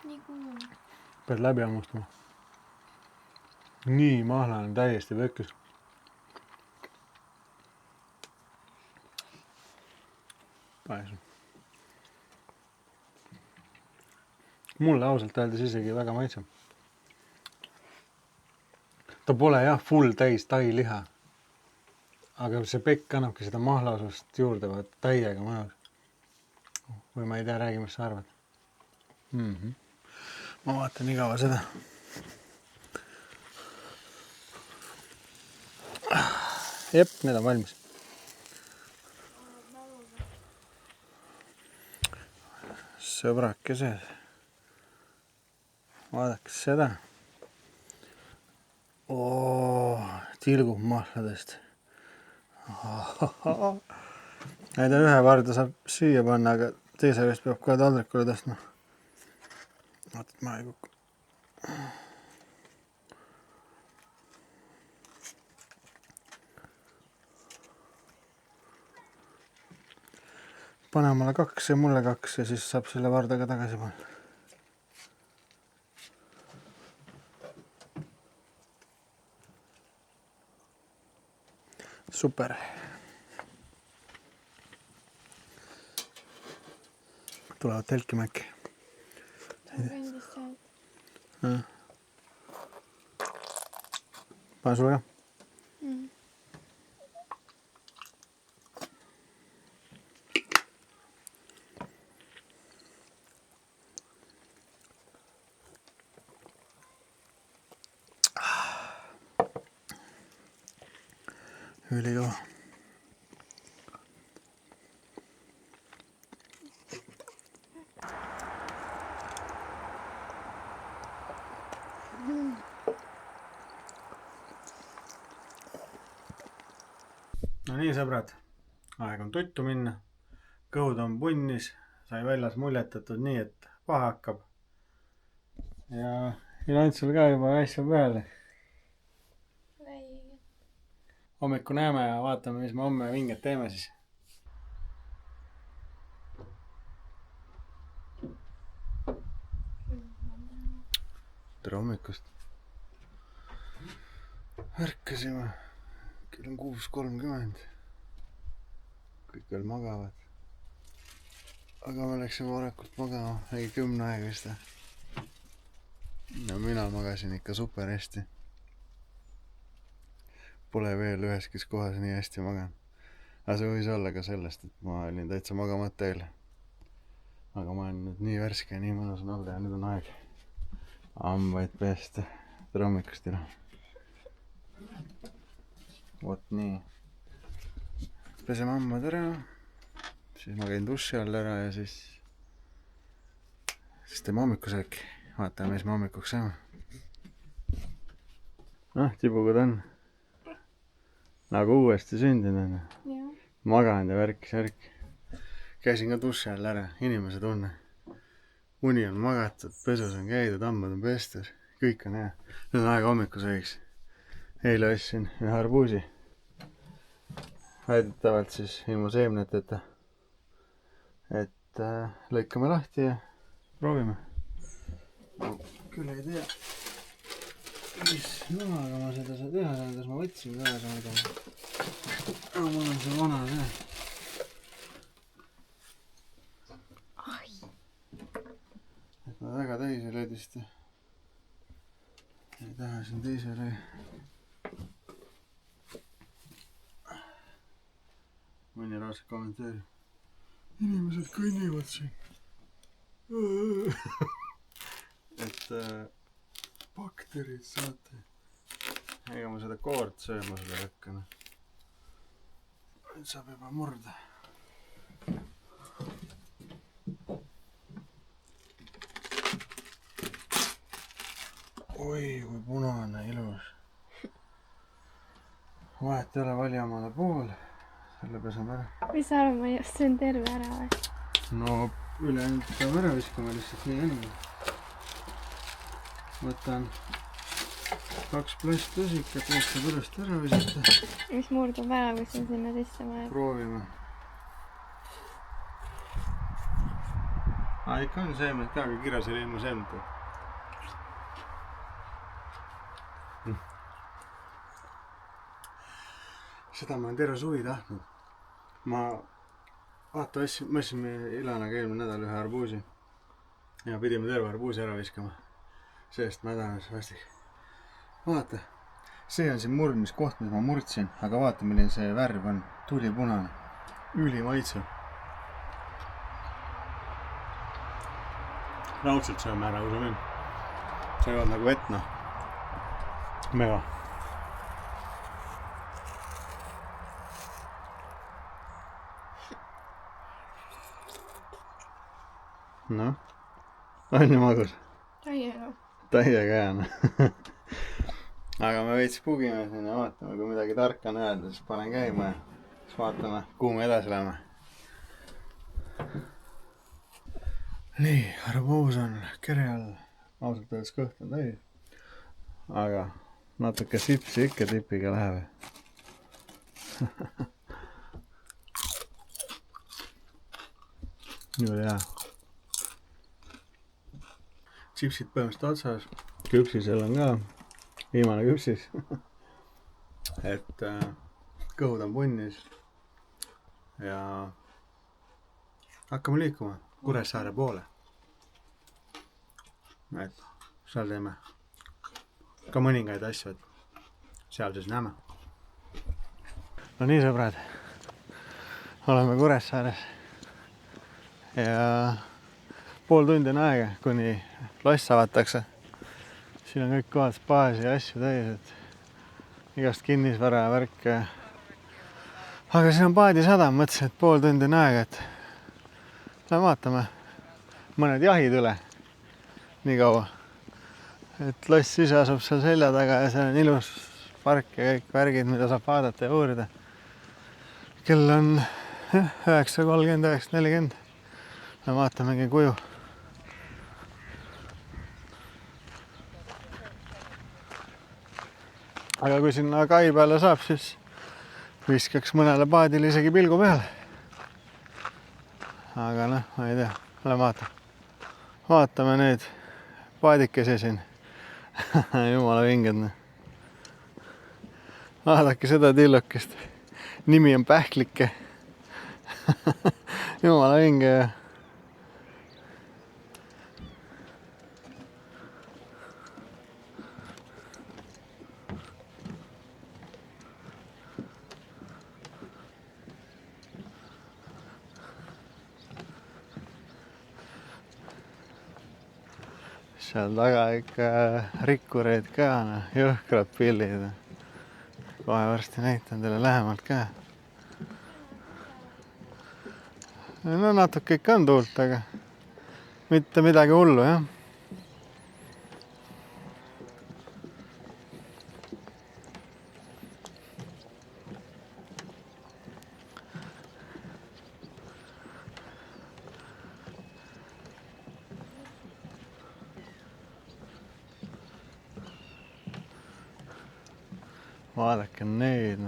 Nii kuum. Pead läbi jammustama. Nii mahlane, täiesti pökkis. Paesu. Mulle ausalt öeldes isegi väga maitseb. Ta pole jah full täis tai liha. Aga see pekk annabki seda mahlaosust juurde, vaat täiega mõnus. Või ma ei tea, räägi, mis sa arvad. Ma vaatan nii kaua seda. Jep, need on valmis. Sõbrakesed. Vaadake seda. tilgub mahladest. Näide ühe varda saab süüa panna, aga teise vist peab kohe taldrikule tõstma. Vaata, et ma ei kukku. Pane mulle 2 ja mulle 2 ja siis saab selle vardaga tagasi panna. Super. Tulevad telkima äkki. Kandist saad. Pane sulle ka. Ülikõva. No nii, sõbrad, aeg on tuttu minna. Kõhud on punnis, sai väljas muljetatud nii, et paha hakkab. Ja Ilantsul ka juba asja peale. Hommikul näeme ja vaatame, mis me homme vinget teeme siis. Tere hommikust. Ärkasime. Kell on 6:30. Kõik veel magavad. Aga me läksime varakult magama. Ägi 10 aega vist. No mina magasin ikka super hästi. Pole veel üheski kohas nii hästi magan. Aga see võis olla ka sellest, et ma olin täitsa magamata eile. Aga ma olen nüüd nii värske ja nii mõnus on olla ja nüüd on aeg hambaid pesta. Tere hommikust teile. Vot nii. Peseme hambad ära. Siis ma käin duši all ära ja siis teeme hommikusööki. Vaatame, mis me hommikuks saame. Tibuga ta on. Nagu uuesti sündinud. Maganud ja värk. Käisin ka duši all ära. Inimese tunne. Uni on magatud, pesus on käidud, hambad on pestud. Kõik on hea. Nüüd on aega hommikusöögiks. Eile ostsin ühe arbuusi. Väidetavalt siis ilmu seemneteta. Et lõikame lahti ja proovime. Küll ei tea, mis noaga ma seda saa teha saan, kas ma võtsin kaasa midagi. Aga mul on see vana see. Et ma väga täis ei löödista. Ei taha siin teise löö. Mõni raas kommenteerib. Inimesed kõnnivad siin. Et bakterid saate. Ega ma seda koort sööma seda lõkkana. Nüüd saab juba murda. Oi, kui punane, ilus. Vahet ei ole, vali omale pool. Selle pesame ära. Mis sa arvad, ma just söön terve ära või? No ülejäänud peab ära viskama lihtsalt nii enne. Võtan 2 plastlusikat, võtta pärast ära visata. Mis murdub ära, kui sa sinna sisse vajad? Proovime. Ikka on seemnet ka, aga kirjas oli ilma seemneta. Seda ma olen terve suvi tahtnud. Vaata, ma ostsin Ilanaga eelmine nädal ühe arbuusi. Ja pidime terve arbuusi ära viskama. Seest mädanes vastik. Vaata, see on siin murdmiskoht, mis ma murdsin. Aga vaata, milline see värv on. Tulipunane. Üli maitsev. Raudselt sööme ära, kui sa mind. See ei olnud nagu vetna. Mega. Noh, on ju magus? Täiega. Täiega hea. aga me veits pugime siin ja vaatame, kui midagi tarka on öelda, siis panen käima ja siis vaatame, kuhu me edasi läheme. nii, arbuus on kere all, ausalt öeldes kõht on täis, aga natuke sipsi ikka tipiga läheb. Jõu hea. Chipsid põhimõtteliselt otsas, küpsisel on ka viimane küpsis. et kõhud on punnis ja hakkame liikuma Kuressaare poole. et seal teeme ka mõningaid asju, et seal siis näeme. no nii, sõbrad, oleme Kuressaares ja pool tundi on aega, kuni loss avatakse. siin on kõik kohad spaasi ja asju täis, et igast kinnisvara ja värk. aga siin on paadisadam, mõtlesin, et pool tundi on aega, et lähme vaatame mõned jahid üle nii kaua. et loss ise asub seal selja taga ja seal on ilus park ja kõik värgid, mida saab vaadata ja uurida. kell on 9:30, 9:40. me vaatamegi kuju. aga kui sinna kai peale saab, siis viskaks mõnele paadile isegi pilgu peale. aga noh, ma ei tea, lähme vaatame. vaatame neid paadikesi siin. jumala vinged. vaadake seda tillukest. nimi on Pähklike. jumala vinge. seal taga ikka rikkureid ka, jõhkrad pillid. kohe varsti näitan teile lähemalt ka. no natuke ikka on tuult, aga mitte midagi hullu, jah. vaadake neid.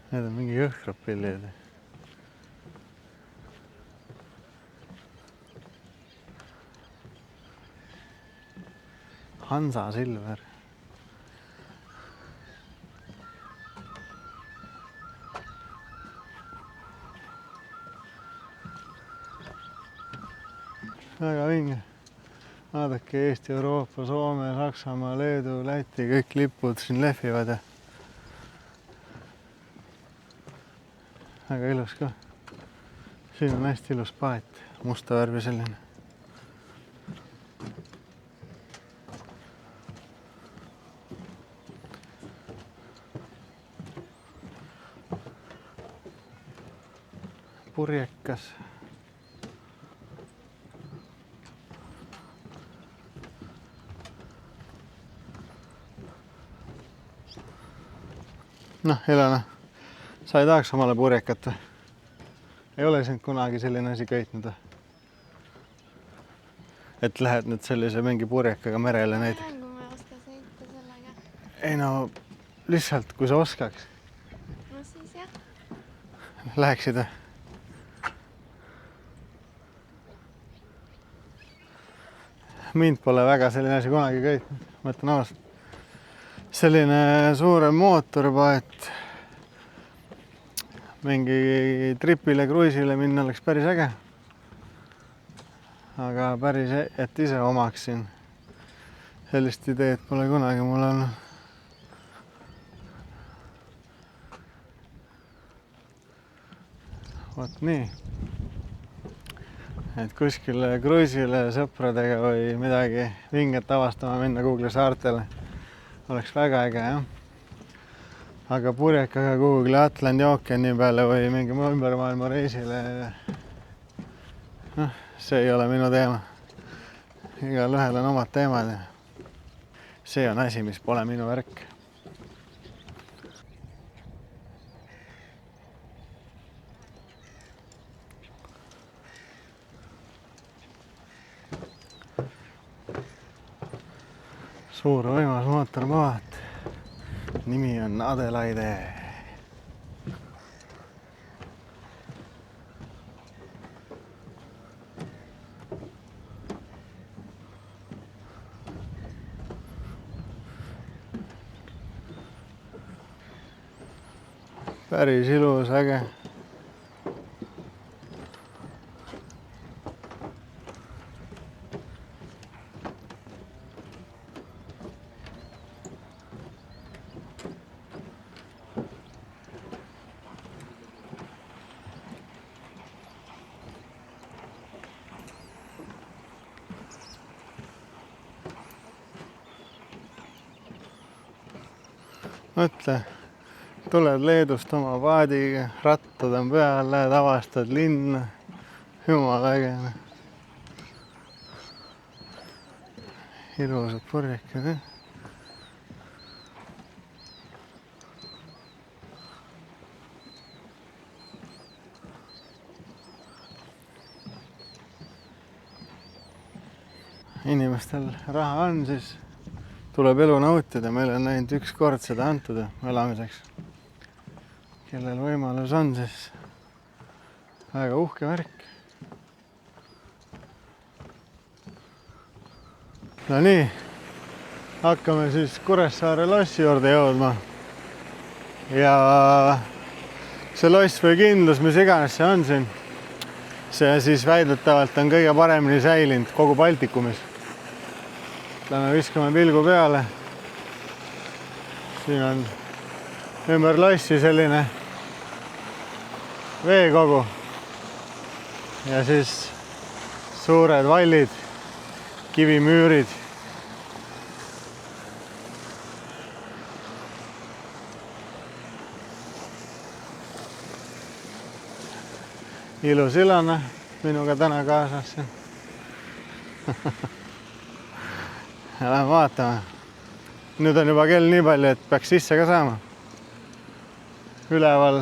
Need on mingi jõhkrad pillid. Hansa Silver. väga vinge. vaadake, Eesti, Euroopa, Soome, Saksamaa, Leedu, Läti, kõik lipud siin lehvivad ja väga ilus ka. siin on hästi ilus paat, musta värvi selline. purjekas. noh, Helena, sa ei tahaks omale purjekat või? ei ole sind kunagi selline asi köitnud või? et lähed nüüd sellise mingi purjekaga merele näiteks? kui ma ei oska sõita sellega. ei no, lihtsalt kui sa oskaks. no siis jah. Läheksid või? mind pole väga selline asi kunagi köitnud, ma ütlen ausalt. selline suurem mootorpaat, mingi tripile, kruiisile minna oleks päris äge. aga päris, et ise omaksin, sellist ideed pole kunagi mul olnud. vot nii. et kuskile kruiisile sõpradega või midagi vinget avastama minna Google'i saartele oleks väga äge, jah. aga purjekaga kuhugile Atlandi ookeani peale või mingi ümbermaailma reisile. Noh, see ei ole minu teema. Igal ühel on omad teemad ja see on asi, mis pole minu värk. Suur võimas mootormaat. Nimi on Adelaide. Päris ilus, äge. Mõtle, tuled Leedust oma paadiga, rattad on peal, lähed avastad linna, jumala äge. Ilusad purjekad, jah. Inimestel raha on, siis tuleb elu nautida, meil on ainult üks kord seda antud elamiseks. Kellel võimalus on, siis väga uhke värk. No nii, hakkame siis Kuressaare lossi juurde jõudma. Ja see loss või kindlus, mis iganes see on siin, see siis väidetavalt on kõige paremini säilinud kogu Baltikumis. Lähme viskame pilgu peale. Siin on ümber lossi selline veekogu ja siis suured vallid, kivimüürid. Ilus Ilona minuga täna kaasas siin. Ja lähme vaatame. Nüüd on juba kell nii palju, et peaks sisse ka saama. Üleval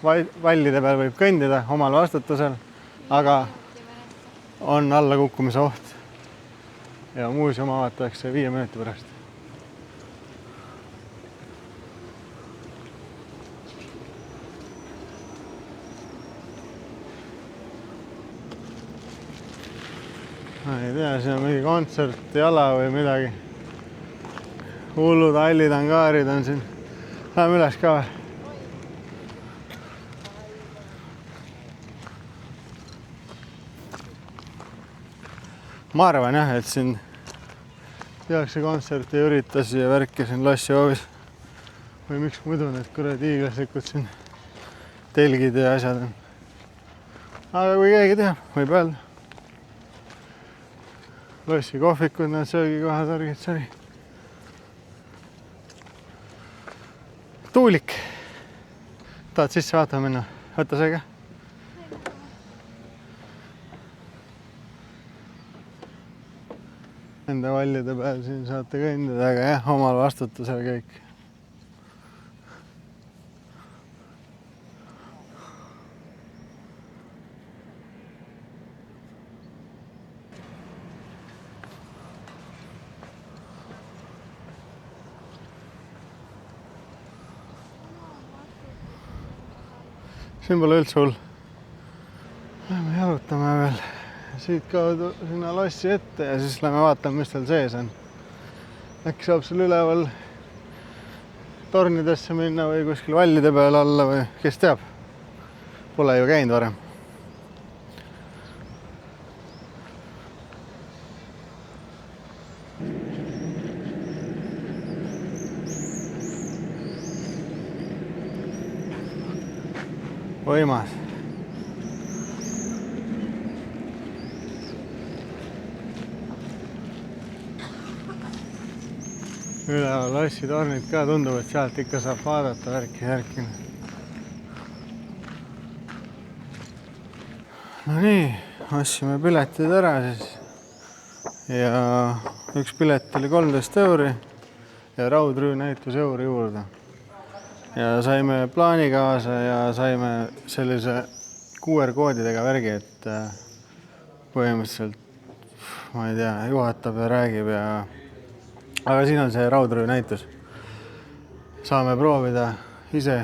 vallide peal võib kõndida omal vastutusel, aga on alla kukkumise oht. Ja muuseum avatakse 5 minuti pärast. Ma ei tea, siin on mingi kontsert jala või midagi. Hullud hallid angaarid on siin. Läheme üles ka või? Ma arvan jah, et siin tehakse kontserti ja üritusi ja värki siin lossi hoovis. Või miks muidu need kuradi hiiglaslikud siin telgid ja asjad on. Aga kui keegi teab, võib öelda. Lossi kohvikud, need söögikohad, värgid, sari. Tuulik. Tahad sisse vaatama minna? Võta see ka. Enda vallide peal siin saate kõndida, aga jah, omal vastutusel kõik. Siin pole üldse hull. Lähme jalutame veel siit kaudu sinna lossi ette ja siis lähme vaatame, mis tal sees on. Äkki saab seal üleval tornidesse minna või kuskil vallide peal alla või kes teab. Pole ju käinud varem. Võimas. üleval lossitornid ka tundub, et sealt ikka saab vaadata värki. No nii, ostsime piletid ära siis ja üks pilet oli 13 € ja raudrüü näitus euro juurde. Ja saime plaani kaasa ja saime sellise QR-koodidega värgi, et põhimõtteliselt, ma ei tea, juhatab ja räägib ja... Aga siin on see raudrüü näitus. Saame proovida ise,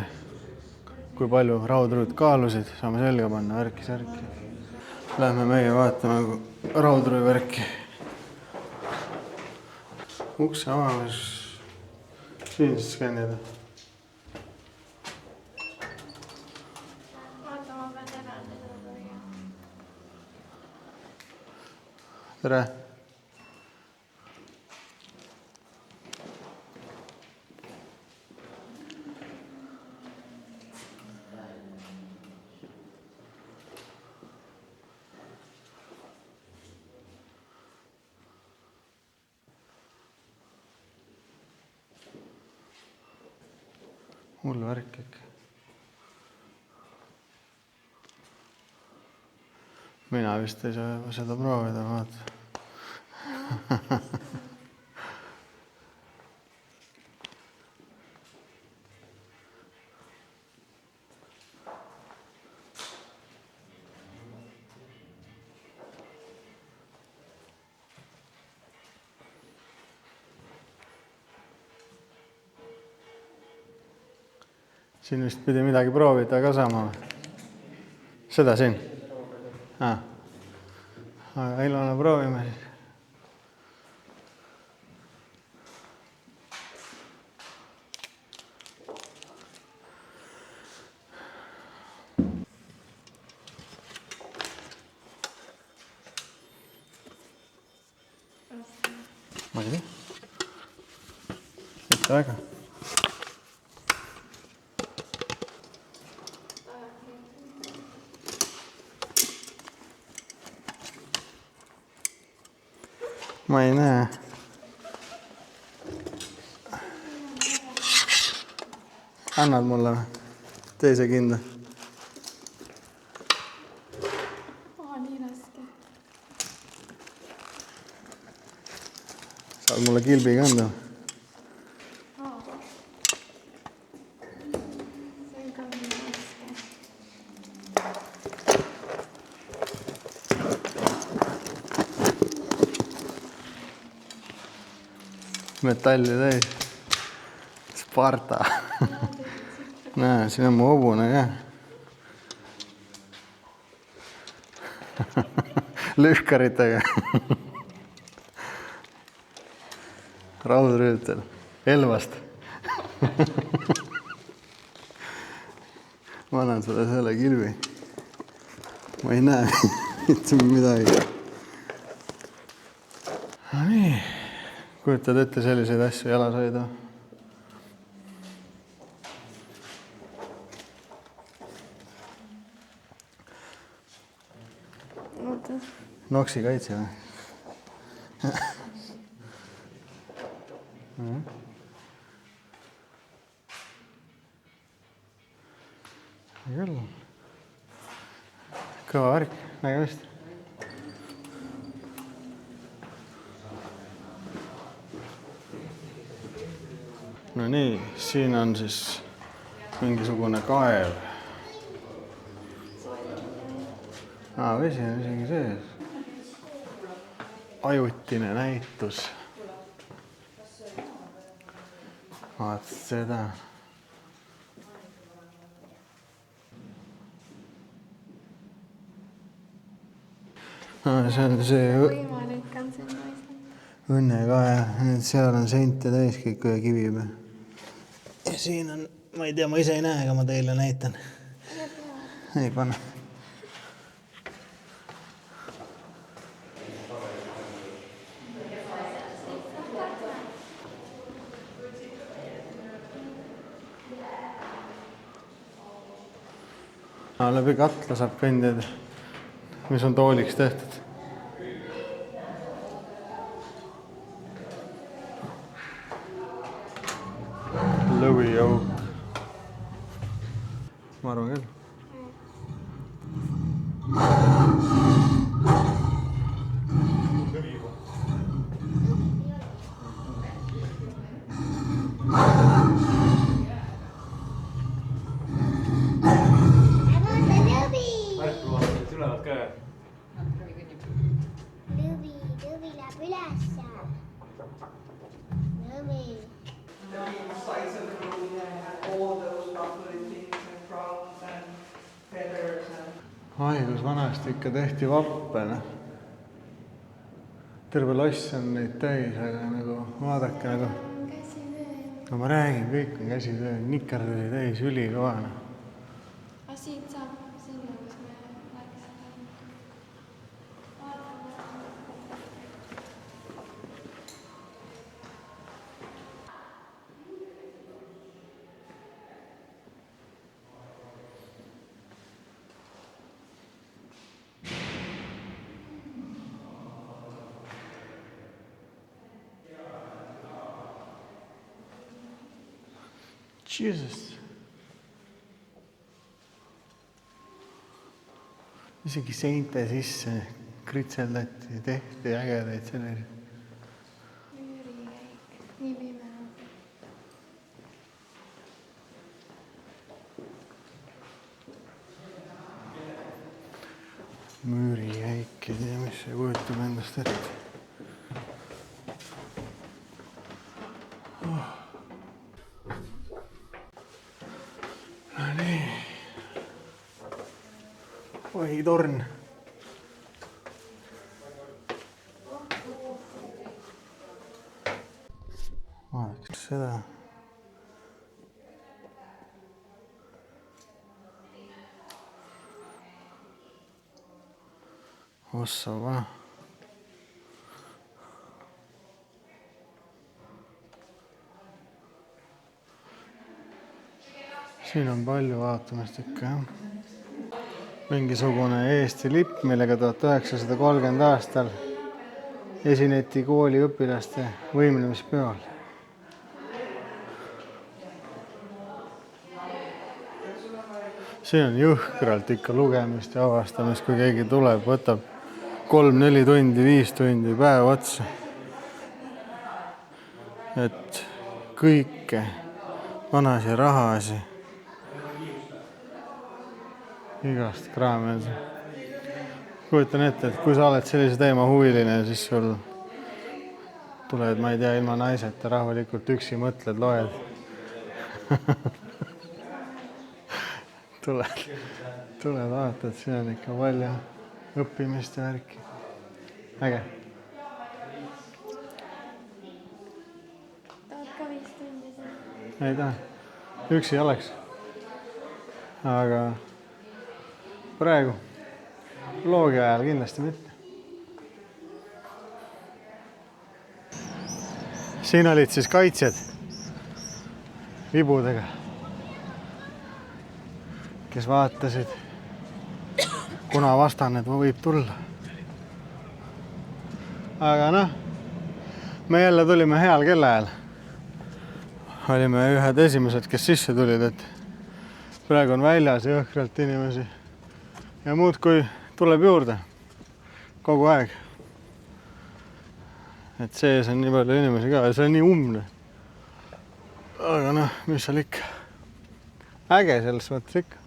kui palju raudrüüd kaalusid, saame selga panna värki. Lähme meie vaatame raudrüü värki. Ukse avamis siin siis skannida. Vaata, ma pean eraldi seda tegema. Tere! Hull värk ikka. Mina vist ei saa seda proovida, vaata. Siin vist pidi midagi proovida ka saama. Seda siin? Aga Ilona proovime siis. Ma ei tea. Mitte väga. Ma ei näe. Annad mulle teise kinda? Nii raske. Saad mulle kilbi kanda? See on ka nii raske. Metalli täis. Sparta. Näe, siin on mu hobune ka. Lühkaritega. Raudrüütel. Elvast. Ma annan sulle selle kilbi. Ma ei näe mitte midagi. No nii. Kujutad ette selliseid asju jalas hoida? Oota. Noksi kaitse või? Küll. Kõva värk, nägemist. No nii, siin on siis mingisugune kaev. Vesi on isegi sees. Ajutine näitus. Vaat seda. See on see Võimalik on siin naisel. õnnekae. Seal on sente täis kõik ühe kivi peal. Ja siin on, ma ei tea, ma ise ei näe, aga ma teile näitan. Ei pane. Läbi katla saab kõndida, mis on tooliks tehtud. Tulevad ka. Lõvi läheb ülesse. Lõvi. Haigus vanasti ikka tehti vappena. Terve loss on neid täis, aga nagu vaadake nagu. No ma räägin, kõik on käsitöö, nikerdusi täis, ülikõvana. Aga siit saab sinna, kus me läksime. Jesus. Isegi seinte sisse kritseldati, tehti ägedaid selliseid. Müürikäik, nii pime on. Müürikäik, ei tea, mis see kujutab endast ette. Oi, torn. Vaadaks seda. Ossa va. Siin on palju vaatamist ikka, jah. Mingisugune Eesti lipp, millega 1930 aastal esineti kooli õpilaste võimlemispeol. See on jõhkralt ikka lugemist ja avastamist, kui keegi tuleb, võtab 3-4 tundi, 5 tundi päev otsa. Et kõike vanasi rahasi. Igast kraami. Kujutan ette, et kui sa oled sellise teema huviline, siis sul tuled, ma ei tea, ilma naiseta rahulikult üksi mõtled, loed. Tuled vaatad, siin on ikka palju õppimist ja värki. Äge. Tahad ka 5 tundi siin? Ei taha. Üksi oleks. Aga praegu loogia ajal kindlasti mitte. Siin olid siis kaitsjad vibudega, kes vaatasid, kuna vastane võib tulla. Aga noh, me jälle tulime heal kellaajal. Olime ühed esimesed, kes sisse tulid, et praegu on väljas jõhkralt inimesi. Ja muud kui tuleb juurde kogu aeg. Et sees on nii palju inimesi ka ja see on nii umbne. Aga noh, mis seal ikka. Äge selles mõttes ikka.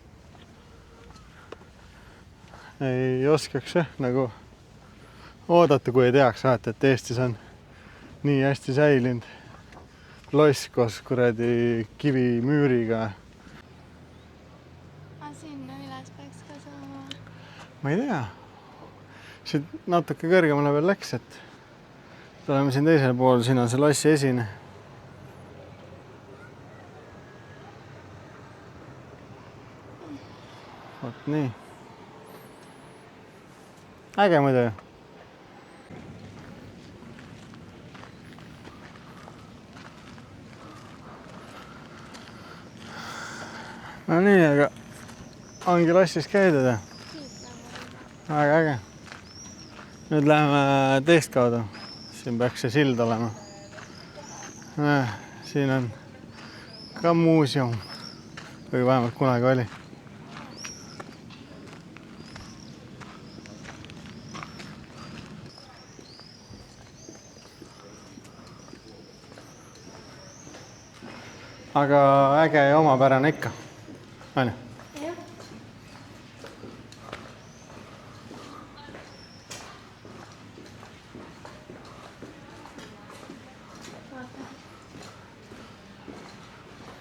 Ei oskaks nagu oodata, kui ei teaks vaata, et Eestis on nii hästi säilinud loss koos kuradi kivimüüriga. Ma ei tea. Siit natuke kõrgemale veel läks, et tuleme siin teisel pool, siin on see lossi esine. Vot nii. Äge muidu. No nii, aga ongi lossis käidud. Väga äge. Nüüd läheme teist kaudu. Siin peaks see sild olema. Siin on ka muuseum. Või vähemalt kunagi oli. aga äge ja omapärane ikka. On ju?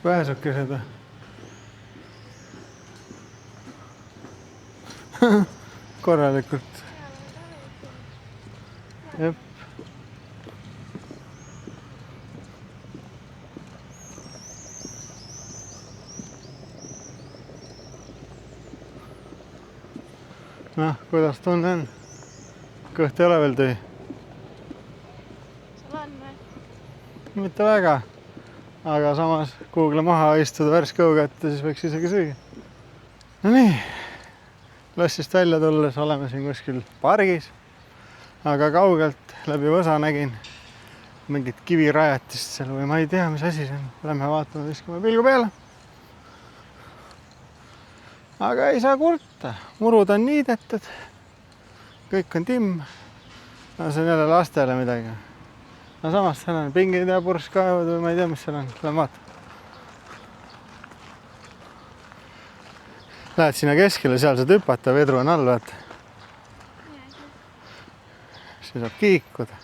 Pääsukesed või? Korralikult. Jep. Noh, kuidas tunne on? Kõht ei ole veel tühi? sul on või? Mitte väga, aga samas Google maha istuda värske õuga ette, siis võiks isegi süüa. No nii, lossist välja tulles oleme siin kuskil pargis, aga kaugelt läbi võsa nägin mingit kivirajatist seal või ma ei tea, mis asi see on. Lähme vaatame, viskame pilgu peale. Aga ei saa kurta, murud on niidetud, kõik on timm. No see on jälle lastele midagi. No samas seal on pingid ja purskkaevud või ma ei tea, mis seal on. Lähen vaatame. Lähed sinna keskele, seal saad hüpata, vedru on all, vaata. Siis saab kiikuda.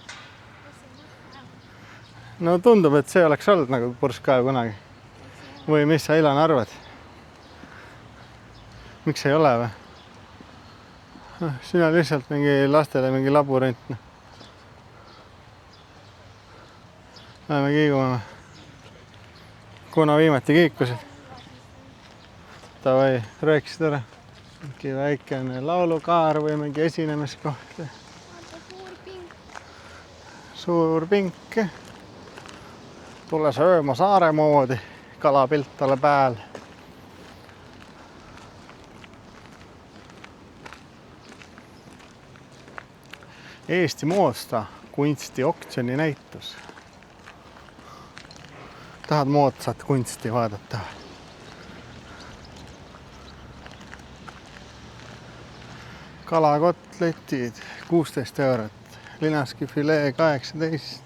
No tundub, et see oleks olnud nagu purskkaev kunagi. Või mis sa, Ilan, arvad? Miks ei ole või? Siin on lihtsalt mingi lastele mingi labürint. Läheme kiiguma. Kuna viimati kiikusid? Tavai, rääkisid ära. Mingi väikene laulukaar või mingi esinemiskoht. Suur pink. Suur pink. Tule sööma saare moodi. Kalapilt ole pääl. Eesti moodsta kunstioktsiooni näitus. Tahad moodsat kunsti vaadata? Kalakotletid 16 eurot, linaskifilee 18,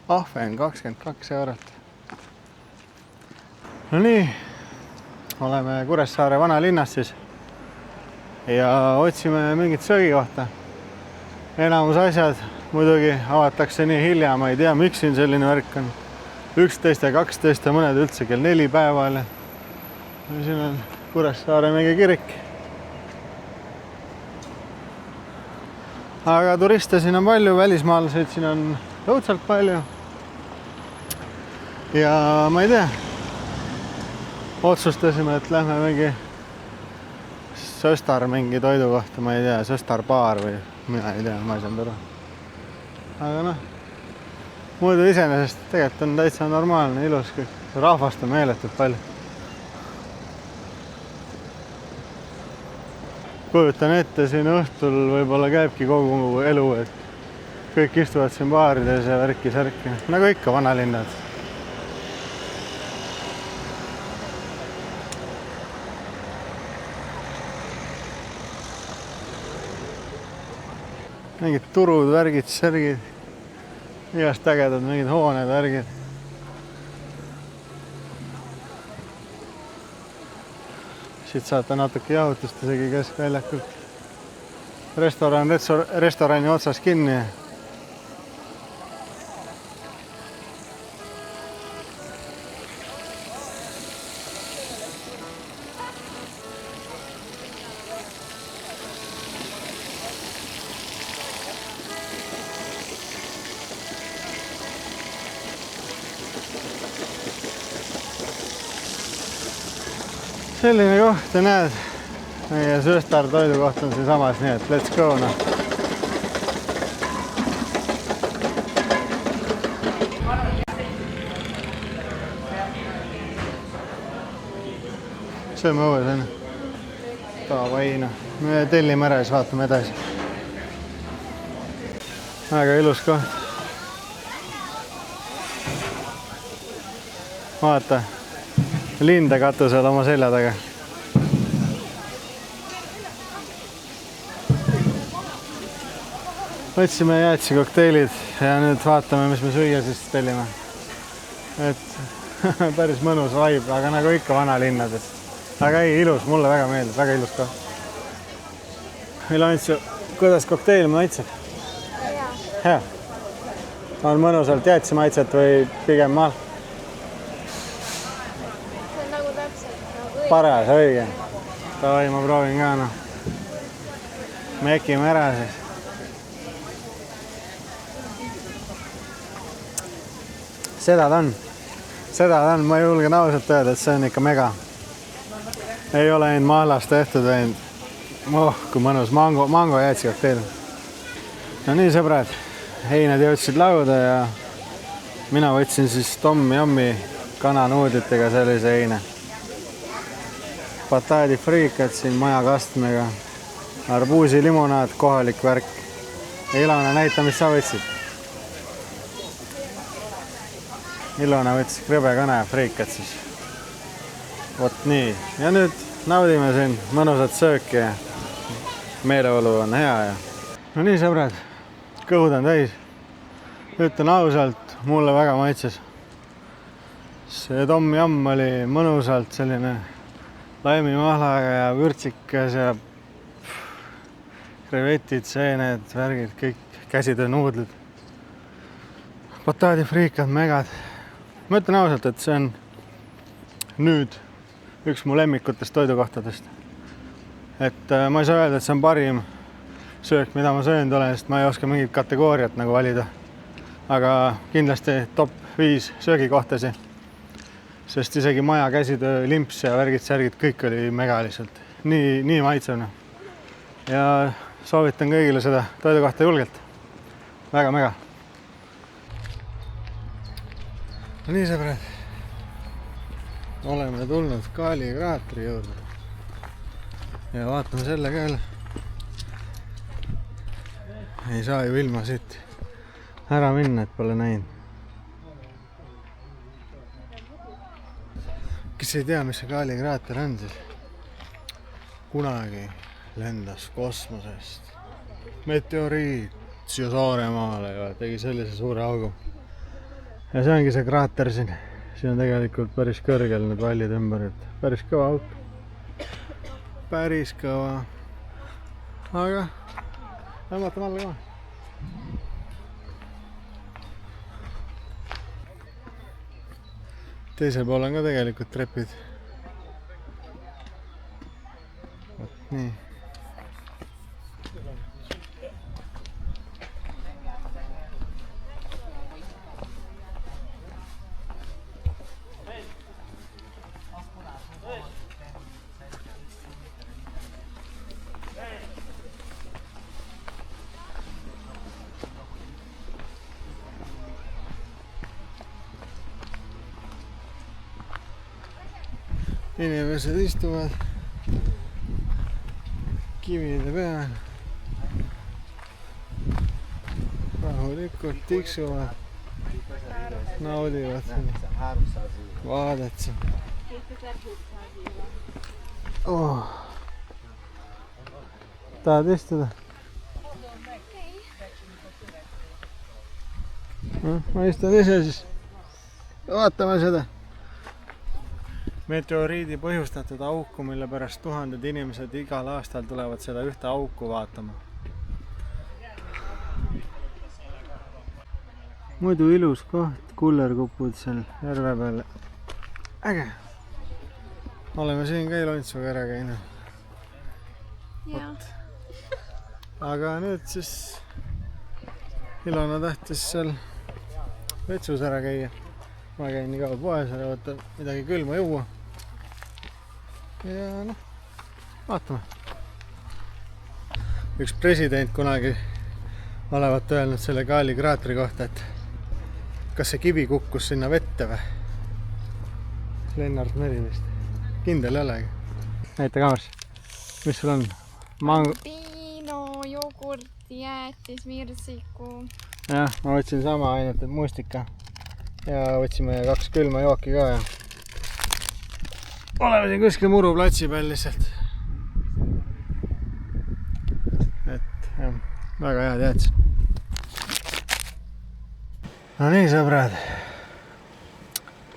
ahven 22 eurot. No nii, oleme Kuressaare vanalinnas siis ja otsime mingit söögikohta. Enamus asjad muidugi avatakse nii hilja, ma ei tea, miks siin selline värk on. 11 ja 12 ja mõned üldse kell 4 päeval. Siin on Kuressaare mingi kirik. Aga turiste siin on palju, välismaalaseid siin on õudselt palju. Ja ma ei tea, otsustasime, et lähme mingi Söstar mingi toidu kohta, ma ei tea, Söstar baar või mina ei tea, ma ei saanud aru. Aga noh, muidu iseenesest tegelikult on täitsa normaalne, ilus kõik. Rahvast on meeletult palju. Kujutan ette, siin õhtul võib-olla käibki kogu elu, et kõik istuvad siin baarides ja värki-särki. Nagu ikka vanalinnad. Mingid turud, värgid, särgid. Igast ägedad mingid hooned, värgid. Siit saate natuke jahutust isegi keskväljakult. Restorani otsas kinni. Selline koht ja näed, meie Söstar toidukoht on siin samas, nii et let's go noh. Sööme õues enne. Davai noh, me tellime ära ja siis vaatame edasi. Väga ilus koht. Vaata. Linde katusel oma selja taga. Võtsime jäätsi kokteilid ja nüüd vaatame, mis me süüa siis tellime. Et päris mõnus vibe, aga nagu ikka vanalinnades. Aga ei, ilus, mulle väga meeldib, väga ilus ka. Ilantsu, kuidas kokteil maitseb? Hea. On mõnusalt jäätsi maitset või pigem maal? See on nagu täpselt nagu Paras, õige. Davai, ma proovin ka, noh. Mekime ära siis. Seda ta on, ma julgen ausalt öelda, et see on ikka mega. Ei ole ainult mahlast tehtud, kui mõnus mango jäätsi kokteil. No nii, sõbrad, heinad jõudsid lauda ja mina võtsin siis Tom Yummi kananuudlitega sellise heine. Bataadifriikad siin majakastmega, arbuusi limonaad, kohalik värk. Ilona, näita, mis sa võtsid. Ilona võttis krõbekana ja friikad siis. Vot nii. Ja nüüd naudime siin mõnusat sööki ja meeleolu on hea ja... No nii, sõbrad, kõhud on täis. Ütlen ausalt, mulle väga maitses. See Tom Yum oli mõnusalt selline laimimahlaga ja vürtsikas ja krevetid, seened, värgid, kõik käsitöönuudlid. Bataadifriikad, megad. Ma ütlen ausalt, et see on nüüd üks mu lemmikutest toidukohtadest. Et ma ei saa öelda, et see on parim söök, mida ma söönud olen, sest ma ei oska mingit kategooriat nagu valida. Aga kindlasti top 5 söögikohtasi. Sest isegi maja käsitöö, limps ja värgid-särgid, kõik oli mega lihtsalt. Nii maitsevne. Ja soovitan kõigile seda toidukohta julgelt. Väga mega. No nii, sõbrad. Oleme tulnud Kaali kraatri juurde. Ja vaatame selle ka jälle. Ei saa ju ilma siit ära minna, et pole näinud. Kes ei tea, mis see Kaali kraater on, siis kunagi lendas kosmosest meteoriit siia Saaremaale ja tegi sellise suure augu. Ja see ongi see kraater siin. Siin on tegelikult päris kõrgel need vallid ümber, et päris kõva auk. Päris kõva. Aga tõmmatame alla ka. Teisel pool on ka tegelikult trepid. Vot nii. Inimesed istuvad kivide peal, rahulikult tiksuvad, naudivad vaadet siin. Tahad istuda? Ma istun ise siis. Vaatame seda. Meteoriidi põhjustatud auku, mille pärast tuhanded inimesed igal aastal tulevad seda ühte auku vaatama. Muidu ilus koht, kullerkupud seal järve peal. Äge! Oleme siin ka Ilontsuga ära käinud. Aga nüüd siis Ilona tahtis seal vetsus ära käia. Ma käin igal poes ära võtta midagi külma juua. Ja noh, vaatame. Üks president kunagi olevat öelnud selle Kaali kraatri kohta, et kas see kivi kukkus sinna vette või? Lennart Meri vist. Kindel ei olegi. Näita kaamers. Mis sul on? Piino, jogurt, jäätis, mirsiku. Jah, ma võtsin sama ainult, et mustika. Ja võtsime 2 külma jooki ka ja oleme siin kuskil muruplatsi peal lihtsalt. Et jah, väga head jäätsid. No nii, sõbrad.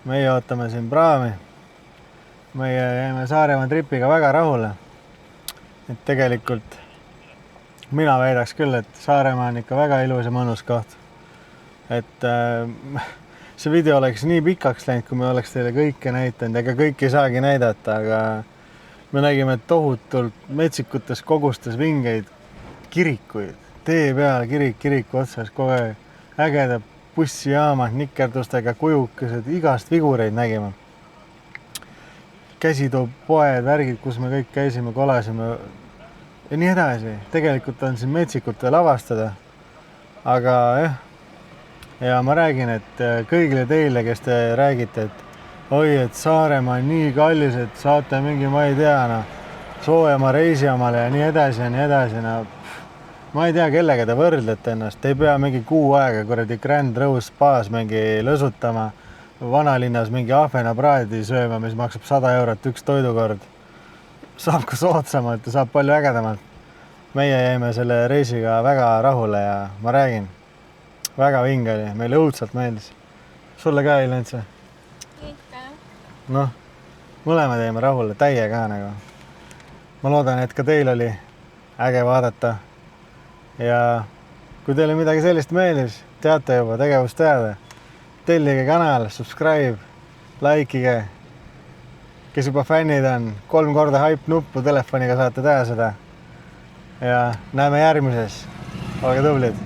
meie ootame siin praami. Meie jäime Saaremaa tripiga väga rahule. Et tegelikult mina väidaks küll, et Saaremaa on ikka väga ilus ja mõnus koht. Et see video oleks nii pikaks läinud, kui me oleks teile kõike näitanud. Ega kõik ei saagi näidata, aga me nägime tohutult metsikutes kogustes vingeid kirikuid. Tee peal kiriku otsas kogu aeg. Ägedad bussijaamad, nikerdustega kujukesed, igast vigureid nägime. Käsitoopoed, värgid, kus me kõik käisime, kolasime ja nii edasi. Tegelikult on siin metsikut veel avastada. Aga jah, ja ma räägin, et kõigile teile, kes te räägite, et oi, et Saaremaa on nii kallis, et saate mingi, ma ei tea, soojama reisi omale ja nii edasi ja nii edasi. Ma ei tea, kellega te võrdlete ennast. Te ei pea mingi kuu aega kuradi Grand Rose Spaas mingi lõsutama, vanalinnas mingi ahvenapraadi sööma, mis maksab 100 eurot üks toidukord. Saab ka soodsamalt ja saab palju ägedamalt. Meie jäime selle reisiga väga rahule ja ma räägin, väga vinge oli, meile õudselt meeldis. Sulle ka ei läinud see? Ikka. Noh, mõlemad jäime rahule, täie ka nagu. Ma loodan, et ka teil oli äge vaadata. Ja kui teile midagi sellist meeldis, teate juba tegevust teada. Tellige kanal, subscribe, likeige. Kes juba fännid on, 3 korda hype nuppu telefoniga saate teha seda. Ja näeme järgmises. Olge tublid.